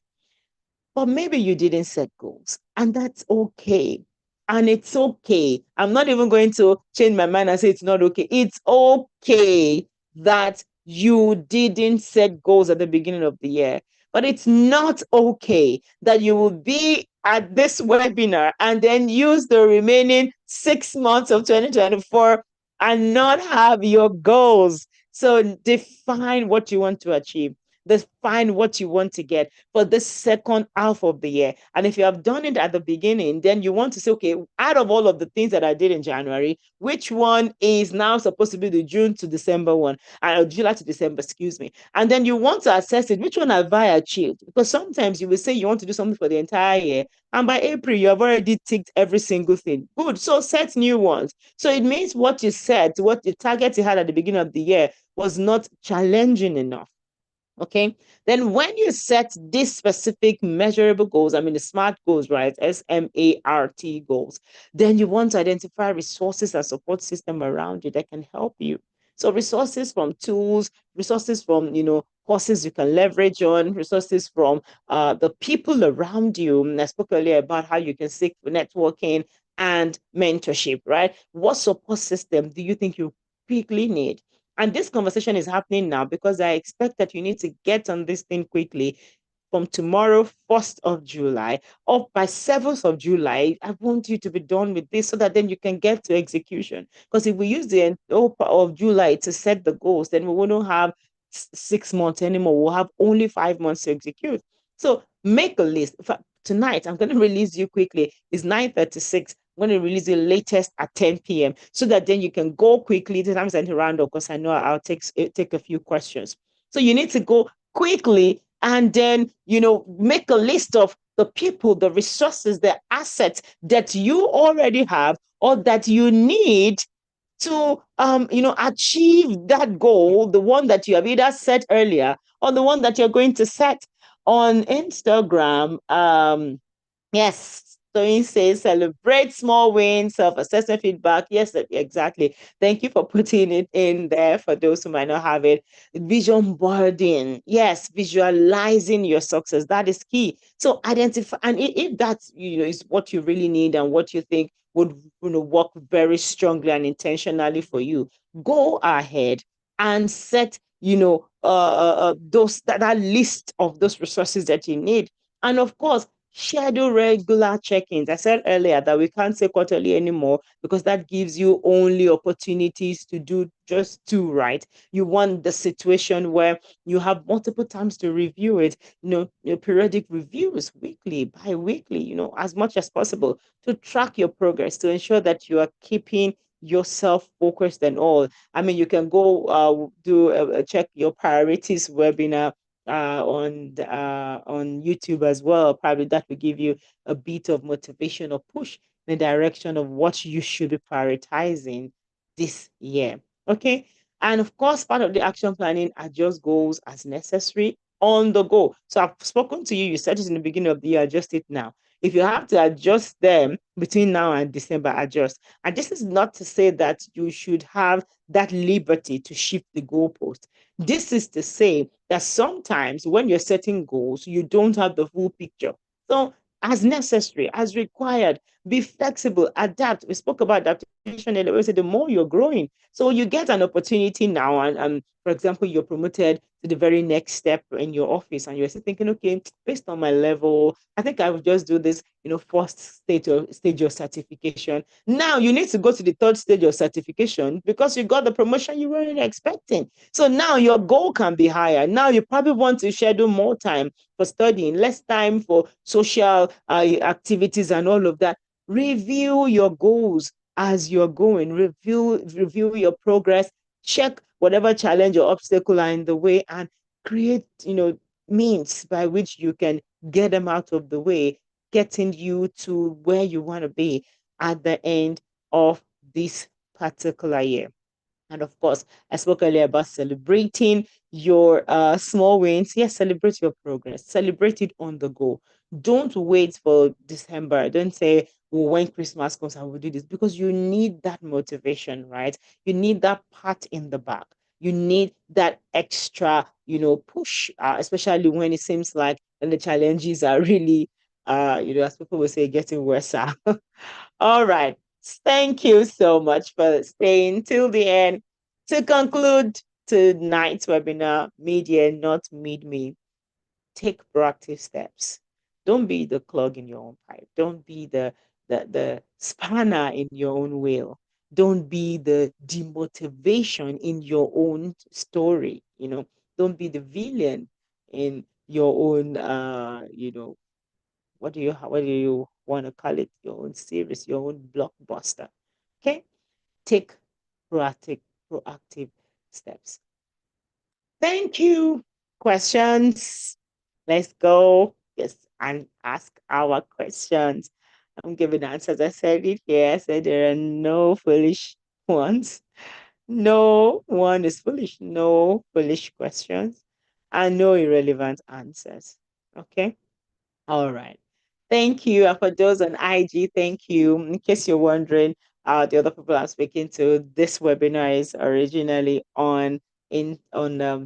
But maybe you didn't set goals, and that's okay. And it's okay. I'm not even going to change my mind and say it's not okay. It's okay that you didn't set goals at the beginning of the year. But it's not okay that you will be at this webinar and then use the remaining 6 months of 2024 and not have your goals. So define what you want to achieve. Define what you want to get for the second half of the year. And if you have done it at the beginning, then you want to say, okay, out of all of the things that I did in January, which one is now supposed to be the June to December one, or July to December, excuse me. And then you want to assess it, which one have I achieved? Because sometimes you will say you want to do something for the entire year, and by April, you have already ticked every single thing. Good. So set new ones. So it means what you set, what the target you had at the beginning of the year was not challenging enough. Okay. Then when you set these specific measurable goals, I mean the SMART goals, right? SMART goals, then you want to identify resources and support system around you that can help you. So resources from tools, resources from, courses you can leverage on, resources from the people around you. And I spoke earlier about how you can seek networking and mentorship, right? What support system do you think you quickly need? And this conversation is happening now because I expect that you need to get on this thing quickly from tomorrow, 1st of July, or by 7th of July. I want you to be done with this so that then you can get to execution. Because if we use the whole part of July to set the goals, then we won't have 6 months anymore. We'll have only 5 months to execute. So make a list. Tonight, I'm going to release you quickly. It's 9:36. I'm going to release the latest at 10 p.m. so that then you can go quickly. This I'm sending around because I know I'll take a few questions. So you need to go quickly and then, make a list of the people, the resources, the assets that you already have or that you need to, achieve that goal, the one that you have either set earlier or the one that you're going to set on Instagram. Yes. So he says, celebrate small wins, self-assessment feedback. Yes, exactly. Thank you for putting it in there for those who might not have it. Vision boarding. Yes, visualizing your success. That is key. So identify, and if that's, is what you really need and what you think would, work very strongly and intentionally for you, go ahead and set, that list of those resources that you need. And of course, Schedule regular check-ins. I said earlier that we can't say quarterly anymore because that gives you only opportunities to do just two, right? You want the situation where you have multiple times to review it, your periodic reviews, weekly, bi-weekly, as much as possible to track your progress, to ensure that you are keeping yourself focused and all. I mean, you can go do check your priorities webinar on YouTube as well. Probably that will give you a bit of motivation or push in the direction of what you should be prioritizing this year. Okay. And of course, part of the action planning, adjust goals as necessary on the go. So I've spoken to you, you said it in the beginning of the year, adjust it now. If you have to adjust them between now and December, adjust. And this is not to say that you should have that liberty to shift the goalpost. This is to say that sometimes when you're setting goals, you don't have the full picture. So, as necessary, as required, be flexible, adapt. We spoke about adaptation earlier. We said the more you're growing, so you get an opportunity now, and for example, you're promoted to the very next step in your office, and you're still thinking, okay, based on my level, I think I will just do this, first stage of certification. Now you need to go to the third stage of certification because you got the promotion you weren't expecting. So now your goal can be higher. Now you probably want to schedule more time for studying, less time for social activities and all of that. Review your goals as you're going. Review your progress. Check whatever challenge or obstacle are in the way and create, means by which you can get them out of the way, getting you to where you want to be at the end of this particular year. And of course, I spoke earlier about celebrating your small wins. Yes, celebrate your progress. Celebrate it on the go. Don't wait for December. Don't say, well, when Christmas comes, I will do this because you need that motivation, right? You need that pat in the back. You need that extra, push, especially when it seems like and the challenges are really, as people will say, getting worse. All right. Thank you so much for staying till the end. To conclude tonight's webinar, media, not meet me, take proactive steps. Don't be the clog in your own pipe. Don't be the spanner in your own wheel. Don't be the demotivation in your own story. Don't be the villain in your own what do you want to call it? Your own series, your own blockbuster. Okay? Take proactive proactive steps. Thank you. Questions? Let's go. Yes, and ask our questions. I'm giving answers. I said it here. I said there are no foolish ones. No one is foolish. No foolish questions and no irrelevant answers. Okay? All right. Thank you. And for those on IG, thank you. In case you're wondering, the other people I'm speaking to, this webinar is originally on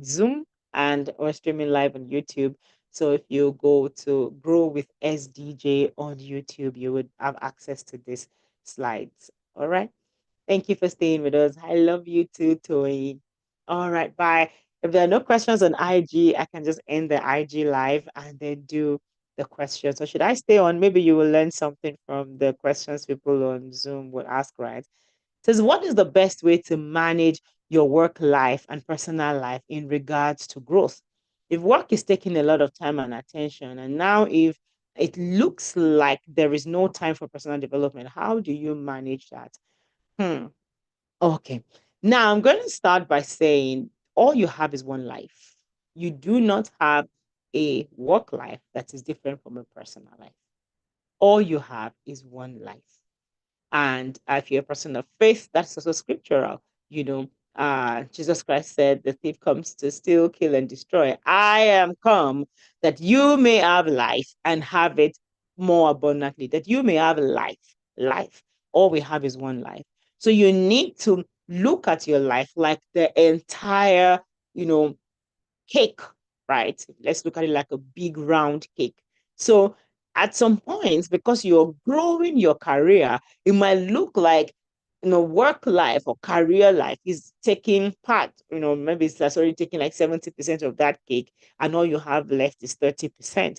Zoom and we're streaming live on YouTube. So if you go to Grow with SDJ on YouTube, you would have access to these slides. All right. Thank you for staying with us. I love you too, Toy. All right, bye. If there are no questions on IG, I can just end the IG live and then do the questions. So should I stay on? Maybe you will learn something from the questions people on Zoom will ask, right? It says, what is the best way to manage your work life and personal life in regards to growth? If work is taking a lot of time and attention, and now if it looks like there is no time for personal development, how do you manage that? Hmm. Okay. Now I'm going to start by saying all you have is one life. You do not have a work life that is different from a personal life. All you have is one life. And if you're a person of faith, that's also scriptural. Jesus Christ said, the thief comes to steal, kill, and destroy. I am come that you may have life and have it more abundantly, that you may have life. Life. All we have is one life. So you need to look at your life like the entire, cake, right? Let's look at it like a big round cake. So at some points, because you're growing your career, it might look like work life or career life is taking part, maybe it's already taking like 70% of that cake, and all you have left is 30%.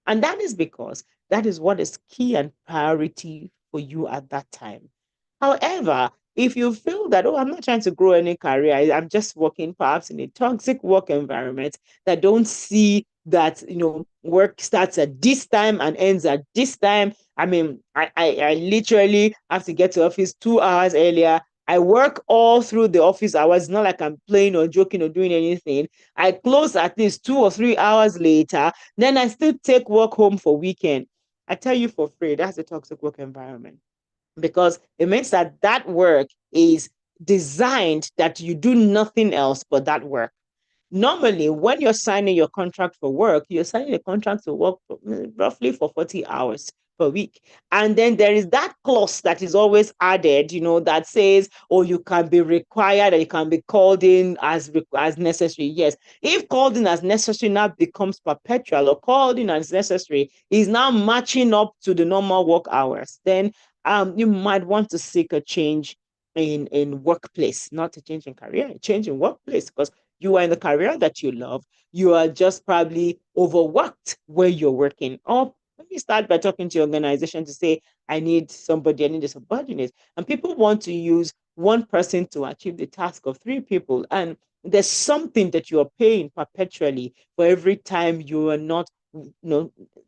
And that is because that is what is key and priority for you at that time. However, if you feel that, oh, I'm not trying to grow any career, I'm just working perhaps in a toxic work environment that don't see that, work starts at this time and ends at this time. I mean, I literally have to get to office 2 hours earlier. I work all through the office hours. It's not like I'm playing or joking or doing anything. I close at least 2 or 3 hours later. Then I still take work home for weekend. I tell you for free, that's a toxic work environment, because it means that that work is designed that you do nothing else but that work. Normally, when you're signing your contract for work, you're signing a contract to work roughly for 40 hours per week. And then there is that clause that is always added, that says, oh, you can be required and you can be called in as necessary. Yes, if called in as necessary now becomes perpetual, or called in as necessary is now matching up to the normal work hours, then you might want to seek a change in workplace, not a change in career, a change in workplace, because you are in the career that you love. You are just probably overworked where you're working. Or maybe start by talking to your organization to say, I need somebody, I need a subordinate. And people want to use one person to achieve the task of three people. And there's something that you are paying perpetually for every time you are not,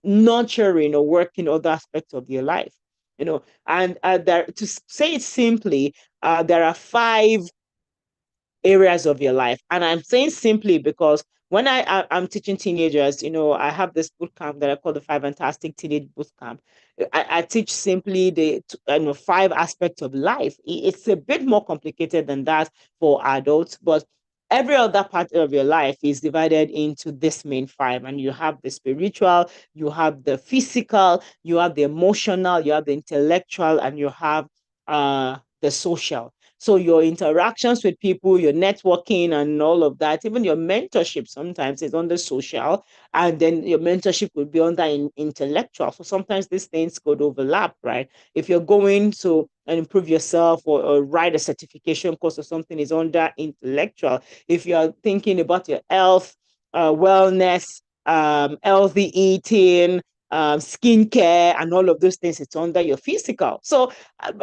nurturing or working other aspects of your life. And there, to say it simply, there are 5 areas of your life. And I'm saying simply because when I'm teaching teenagers, I have this boot camp that I call the Five Fantastic Teenage Boot Camp. I teach simply the 5 aspects of life. It's a bit more complicated than that for adults, but every other part of your life is divided into this main 5. And you have the spiritual, you have the physical, you have the emotional, you have the intellectual, and you have the social. So your interactions with people, your networking and all of that, even your mentorship sometimes is under social, and then your mentorship would be under intellectual. So sometimes these things could overlap, right? If you're going to improve yourself, or write a certification course or something, is under intellectual. If you're thinking about your health, wellness, healthy eating, skincare, and all of those things, it's under your physical. So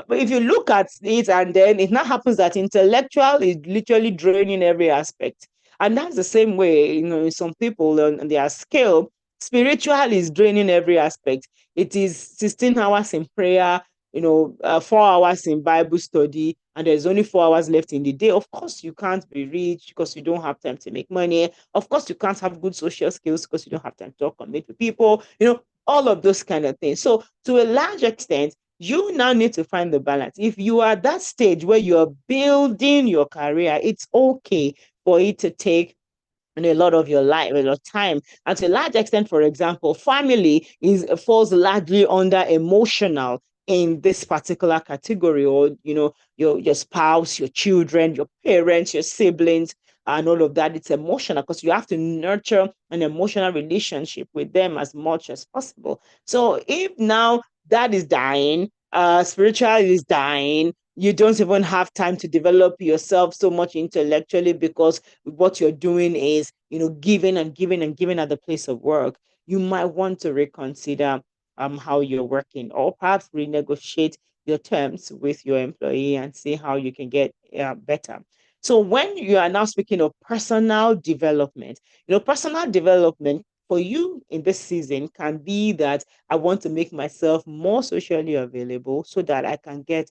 but if you look at it, and then it now happens that intellectual is literally draining every aspect. And that's the same way, some people on their scale, spiritual is draining every aspect. It is 16 hours in prayer, 4 hours in Bible study, and there's only 4 hours left in the day. Of course, you can't be rich because you don't have time to make money. Of course, you can't have good social skills because you don't have time to talk and meet with people, all of those kind of things. So, to a large extent, you now need to find the balance. If you are at that stage where you're building your career, it's okay for it to take a lot of your life, a lot of time. And to a large extent, for example, family falls largely under emotional in this particular category, or your spouse, your children, your parents, your siblings, and all of that. It's emotional because you have to nurture an emotional relationship with them as much as possible. So if now that is dying, spiritual is dying, you don't even have time to develop yourself so much intellectually, because what you're doing is, giving and giving and giving at the place of work. You might want to reconsider how you're working, or perhaps renegotiate your terms with your employee and see how you can get better. So when you are now speaking of personal development, personal development for you in this season can be that I want to make myself more socially available so that I can get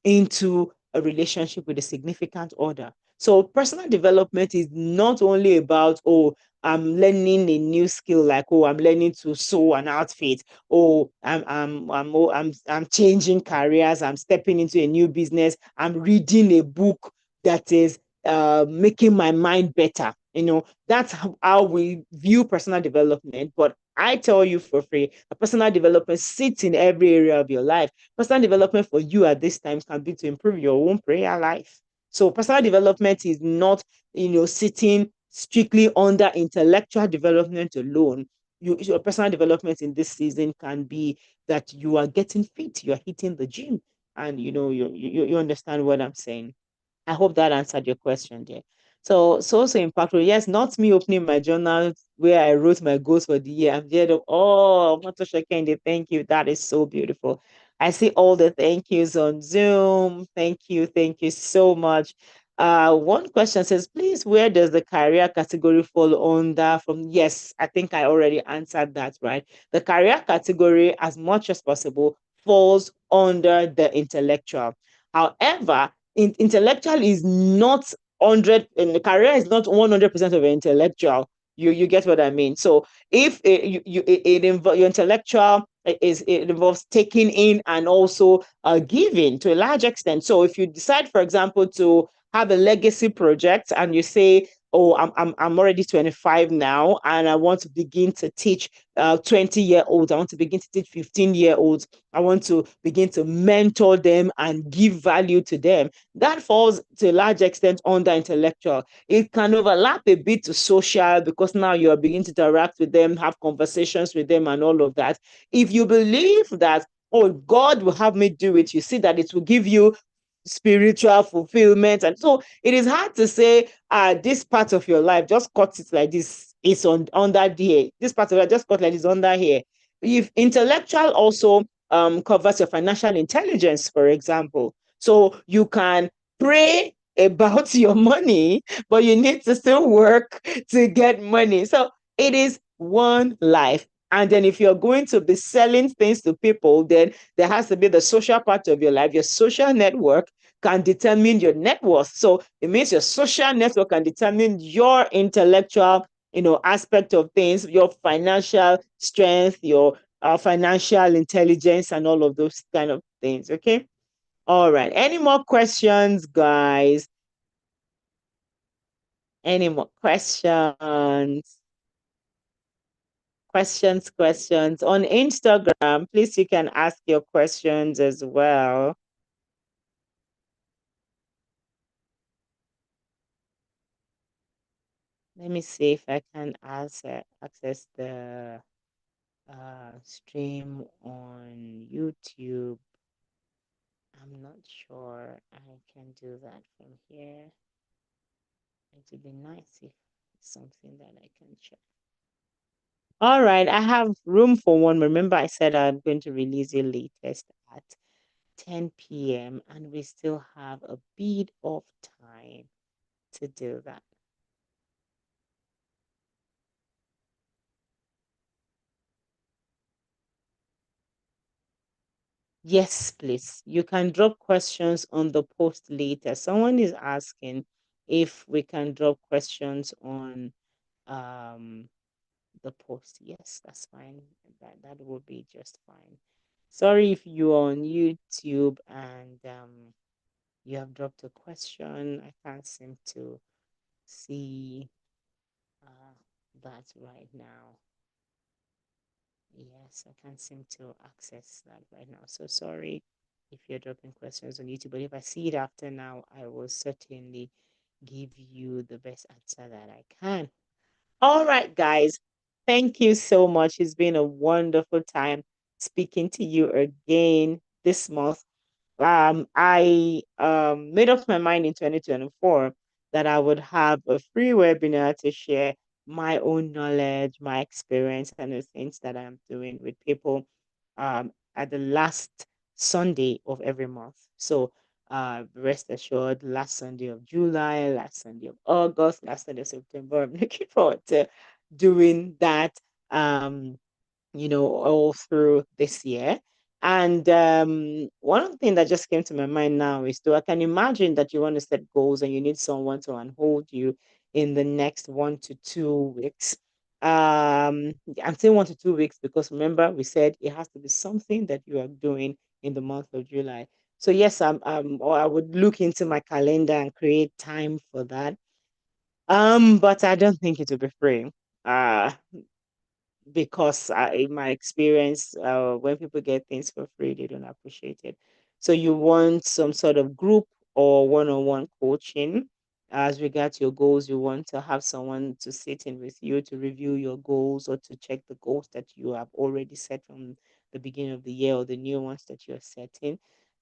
into a relationship with a significant other. So personal development is not only about, oh, I'm learning a new skill, like, oh, I'm learning to sew an outfit, oh, I'm changing careers, I'm stepping into a new business, I'm reading a book that is making my mind better. That's how we view personal development. But I tell you for free, a personal development sits in every area of your life. Personal development for you at this time can be to improve your own prayer life. So personal development is not, sitting strictly under intellectual development alone. Your personal development in this season can be that you are getting fit, you are hitting the gym, and you understand what I'm saying. I hope that answered your question there. So impactful. Yes, not me opening my journal where I wrote my goals for the year. I'm there. Oh, Matosha Kende, thank you. That is so beautiful. I see all the thank yous on Zoom. Thank you so much. One question says, please, where does the career category fall under from? Yes, I think I already answered that, right? The career category, as much as possible, falls under the intellectual. However, intellectual is not 100, and the career is not 100% of your intellectual. You get what I mean? So if your intellectual is, it involves taking in and also giving to a large extent. So if you decide, for example, to have a legacy project and you say, oh, I'm already 25 now and I want to begin to teach 20-year-olds, I want to begin to teach 15-year-olds, I want to begin to mentor them and give value to them, that falls to a large extent under intellectual. It can overlap a bit to social because now you are beginning to interact with them, have conversations with them, and all of that. If you believe that, oh, God will have me do it, you see that it will give you spiritual fulfillment. And so it is hard to say, this part of your life, just cut it like this, it's on under here. This part of it, just cut like this under here. If intellectual also covers your financial intelligence, for example. So you can pray about your money, but you need to still work to get money. So it is one life. And then if you're going to be selling things to people, then there has to be the social part of your life. Your social network can determine your net worth. So it means your social network can determine your intellectual, aspect of things, your financial strength, your financial intelligence, and all of those kind of things. Okay. All right. Any more questions, guys? Any more questions? Questions. On Instagram, please, you can ask your questions as well. Let me see if I can access the stream on YouTube. I'm not sure I can do that from here. It would be nice if it's something that I can check. All right, I have room for one. Remember, I said I'm going to release your latest at 10 p.m., and we still have a bit of time to do that. Yes, please. You can drop questions on the post later. Someone is asking if we can drop questions on um the post. Yes, that's fine. That will be just fine. Sorry if you're on YouTube and you have dropped a question. I can't seem to see that right now. Yes, I can't seem to access that right now. So sorry if you're dropping questions on YouTube, but if I see it after now, I will certainly give you the best answer that I can. All right, guys. Thank you so much. It's been a wonderful time speaking to you again this month. I made up my mind in 2024 that I would have a free webinar to share my own knowledge, my experience, and the things that I'm doing with people at the last Sunday of every month. So rest assured, last Sunday of July, last Sunday of August, last Sunday of September. I'm looking forward to doing that. All through this year. And one of the things that just came to my mind now is, I can imagine that you want to set goals and you need someone to unhold you in the next 1 to 2 weeks. I'm saying 1 to 2 weeks because remember we said it has to be something that you are doing in the month of July. So yes, or I would look into my calendar and create time for that. But I don't think it will be free. Uh, because in my experience, when people get things for free, they don't appreciate it. So you want some sort of group or one-on-one coaching as regards your goals. You want to have someone to sit in with you to review your goals or to check the goals that you have already set from the beginning of the year or the new ones that you're setting.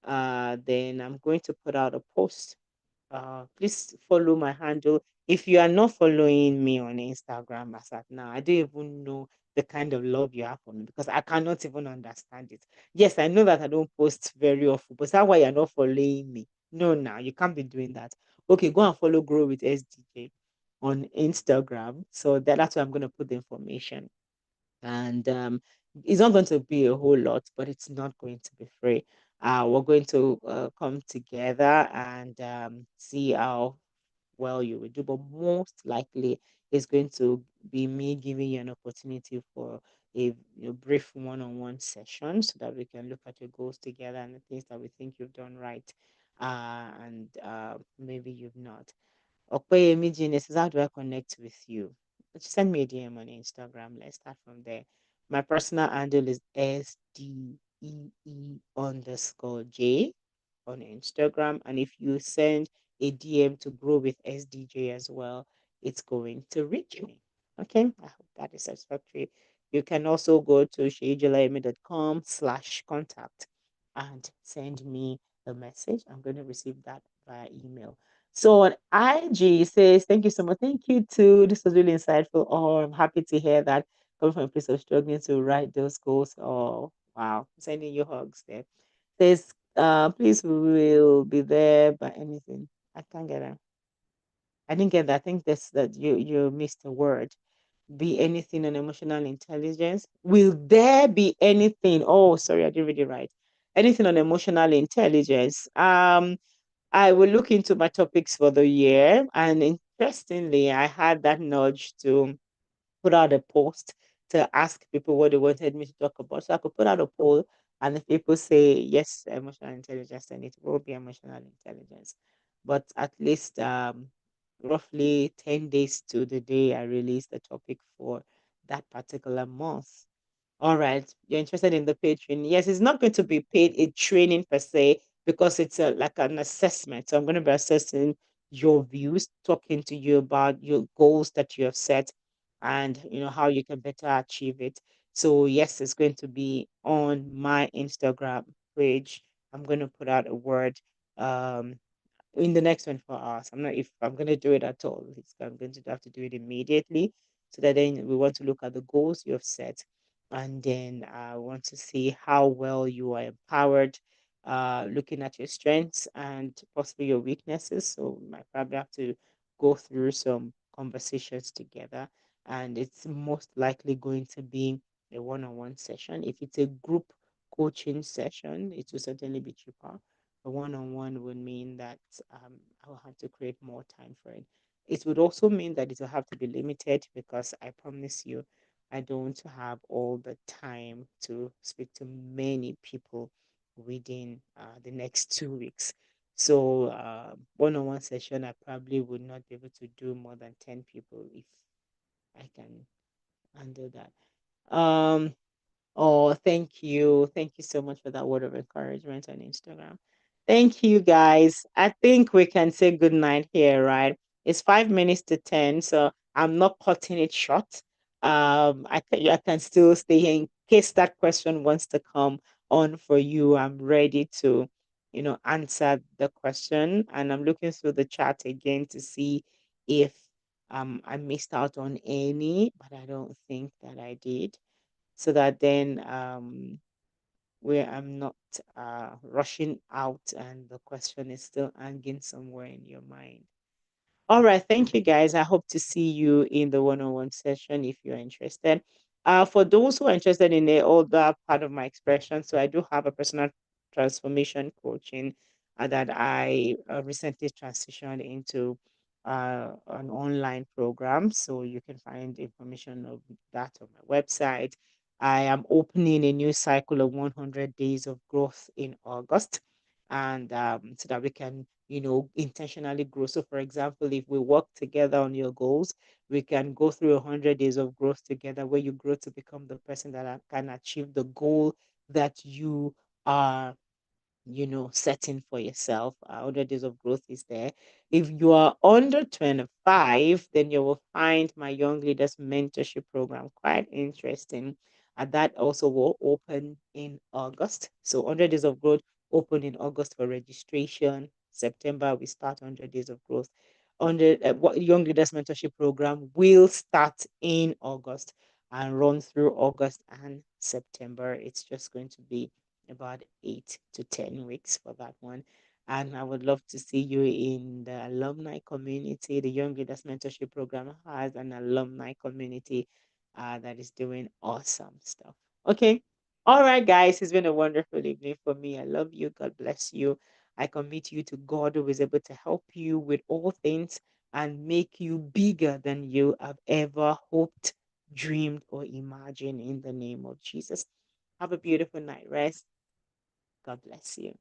Then I'm going to put out a post. Please follow my handle If you are not following me on Instagram as at now, I don't even know the kind of love you have for me because I cannot even understand it. Yes, I know that I don't post very often, but that's why you're not following me. No, now you can't be doing that. Okay, go and follow Grow with SDJ on Instagram. So that's where I'm going to put the information. And it's not going to be a whole lot, but it's not going to be free. We're going to come together and see how well you will do, but most likely it's going to be me giving you an opportunity for a brief one-on-one session so that we can look at your goals together and the things that we think you've done right, and maybe you've not. Okoyemi Genius says, how do I connect with you? Just send me a DM on Instagram. Let's start from there. My personal handle is SDEE_J on Instagram. And if you send a DM to Grow with SDJ as well, it's going to reach me. Okay, I hope that is satisfactory. You can also go to sheijalaimi.com/contact and send me a message. I'm going to receive that via email. So on IG says, thank you so much. Thank you too. This was really insightful. Oh, I'm happy to hear that coming from a place of struggling to write those goals. Oh, wow. Sending you hugs there. Says, please we will be there by anything. I can't get it. I didn't get that. I think that's that you missed a word. Be anything on emotional intelligence. Will there be anything? Oh, sorry, I didn't read it right. Anything on emotional intelligence. I will look into my topics for the year. And interestingly, I had that nudge to put out a post to ask people what they wanted me to talk about. So I could put out a poll, and if people say yes, emotional intelligence, then it will be emotional intelligence. But at least roughly 10 days to the day I release the topic for that particular month. All right, you're interested in the paid training. Yes, it's not going to be paid a training per se because it's like an assessment. So I'm going to be assessing your views, talking to you about your goals that you have set and how you can better achieve it. So yes, it's going to be on my Instagram page. I'm going to put out a word um in the next 24 hours. I'm not if I'm going to do it at all. I'm going to have to do it immediately so that then we want to look at the goals you have set and then I want to see how well you are empowered, looking at your strengths and possibly your weaknesses. So we might probably have to go through some conversations together. And it's most likely going to be a one-on-one session. If it's a group coaching session, it will certainly be cheaper. A one-on-one would mean that I will have to create more time for it. It would also mean that it will have to be limited because I promise you, I don't have all the time to speak to many people within the next 2 weeks. So one-on-one session, I probably would not be able to do more than 10 people if I can handle that. Oh, thank you. Thank you so much for that word of encouragement on Instagram. Thank you, guys. I think we can say good night here, right? It's 5 minutes to 10, so I'm not cutting it short. I can still stay here in case that question wants to come on for you. I'm ready to, answer the question, and I'm looking through the chat again to see if I missed out on any, but I don't think that I did so that then where I'm not rushing out and the question is still hanging somewhere in your mind. All right, thank you guys. I hope to see you in the one-on-one session if you're interested. For those who are interested in the older part of my expression, so I do have a personal transformation coaching that I recently transitioned into an online program. So you can find information of that on my website. I am opening a new cycle of 100 days of growth in August, and so that we can intentionally grow. So, for example, if we work together on your goals, we can go through 100 days of growth together where you grow to become the person that can achieve the goal that you are setting for yourself. 100 days of growth is there. If you are under 25, then you will find my Young Leaders Mentorship Program quite interesting. And that also will open in August. So 100 days of growth open in August for registration. September, we start 100 days of growth. on the what Young Leaders Mentorship Program will start in August and run through August and September. It's just going to be about 8 to 10 weeks for that one. And I would love to see you in the alumni community. The Young Leaders Mentorship Program has an alumni community that is doing awesome stuff. Okay. All right, guys. It's been a wonderful evening for me. I love you. God bless you. I commit you to God who is able to help you with all things and make you bigger than you have ever hoped, dreamed, or imagined in the name of Jesus. Have a beautiful night rest. God bless you.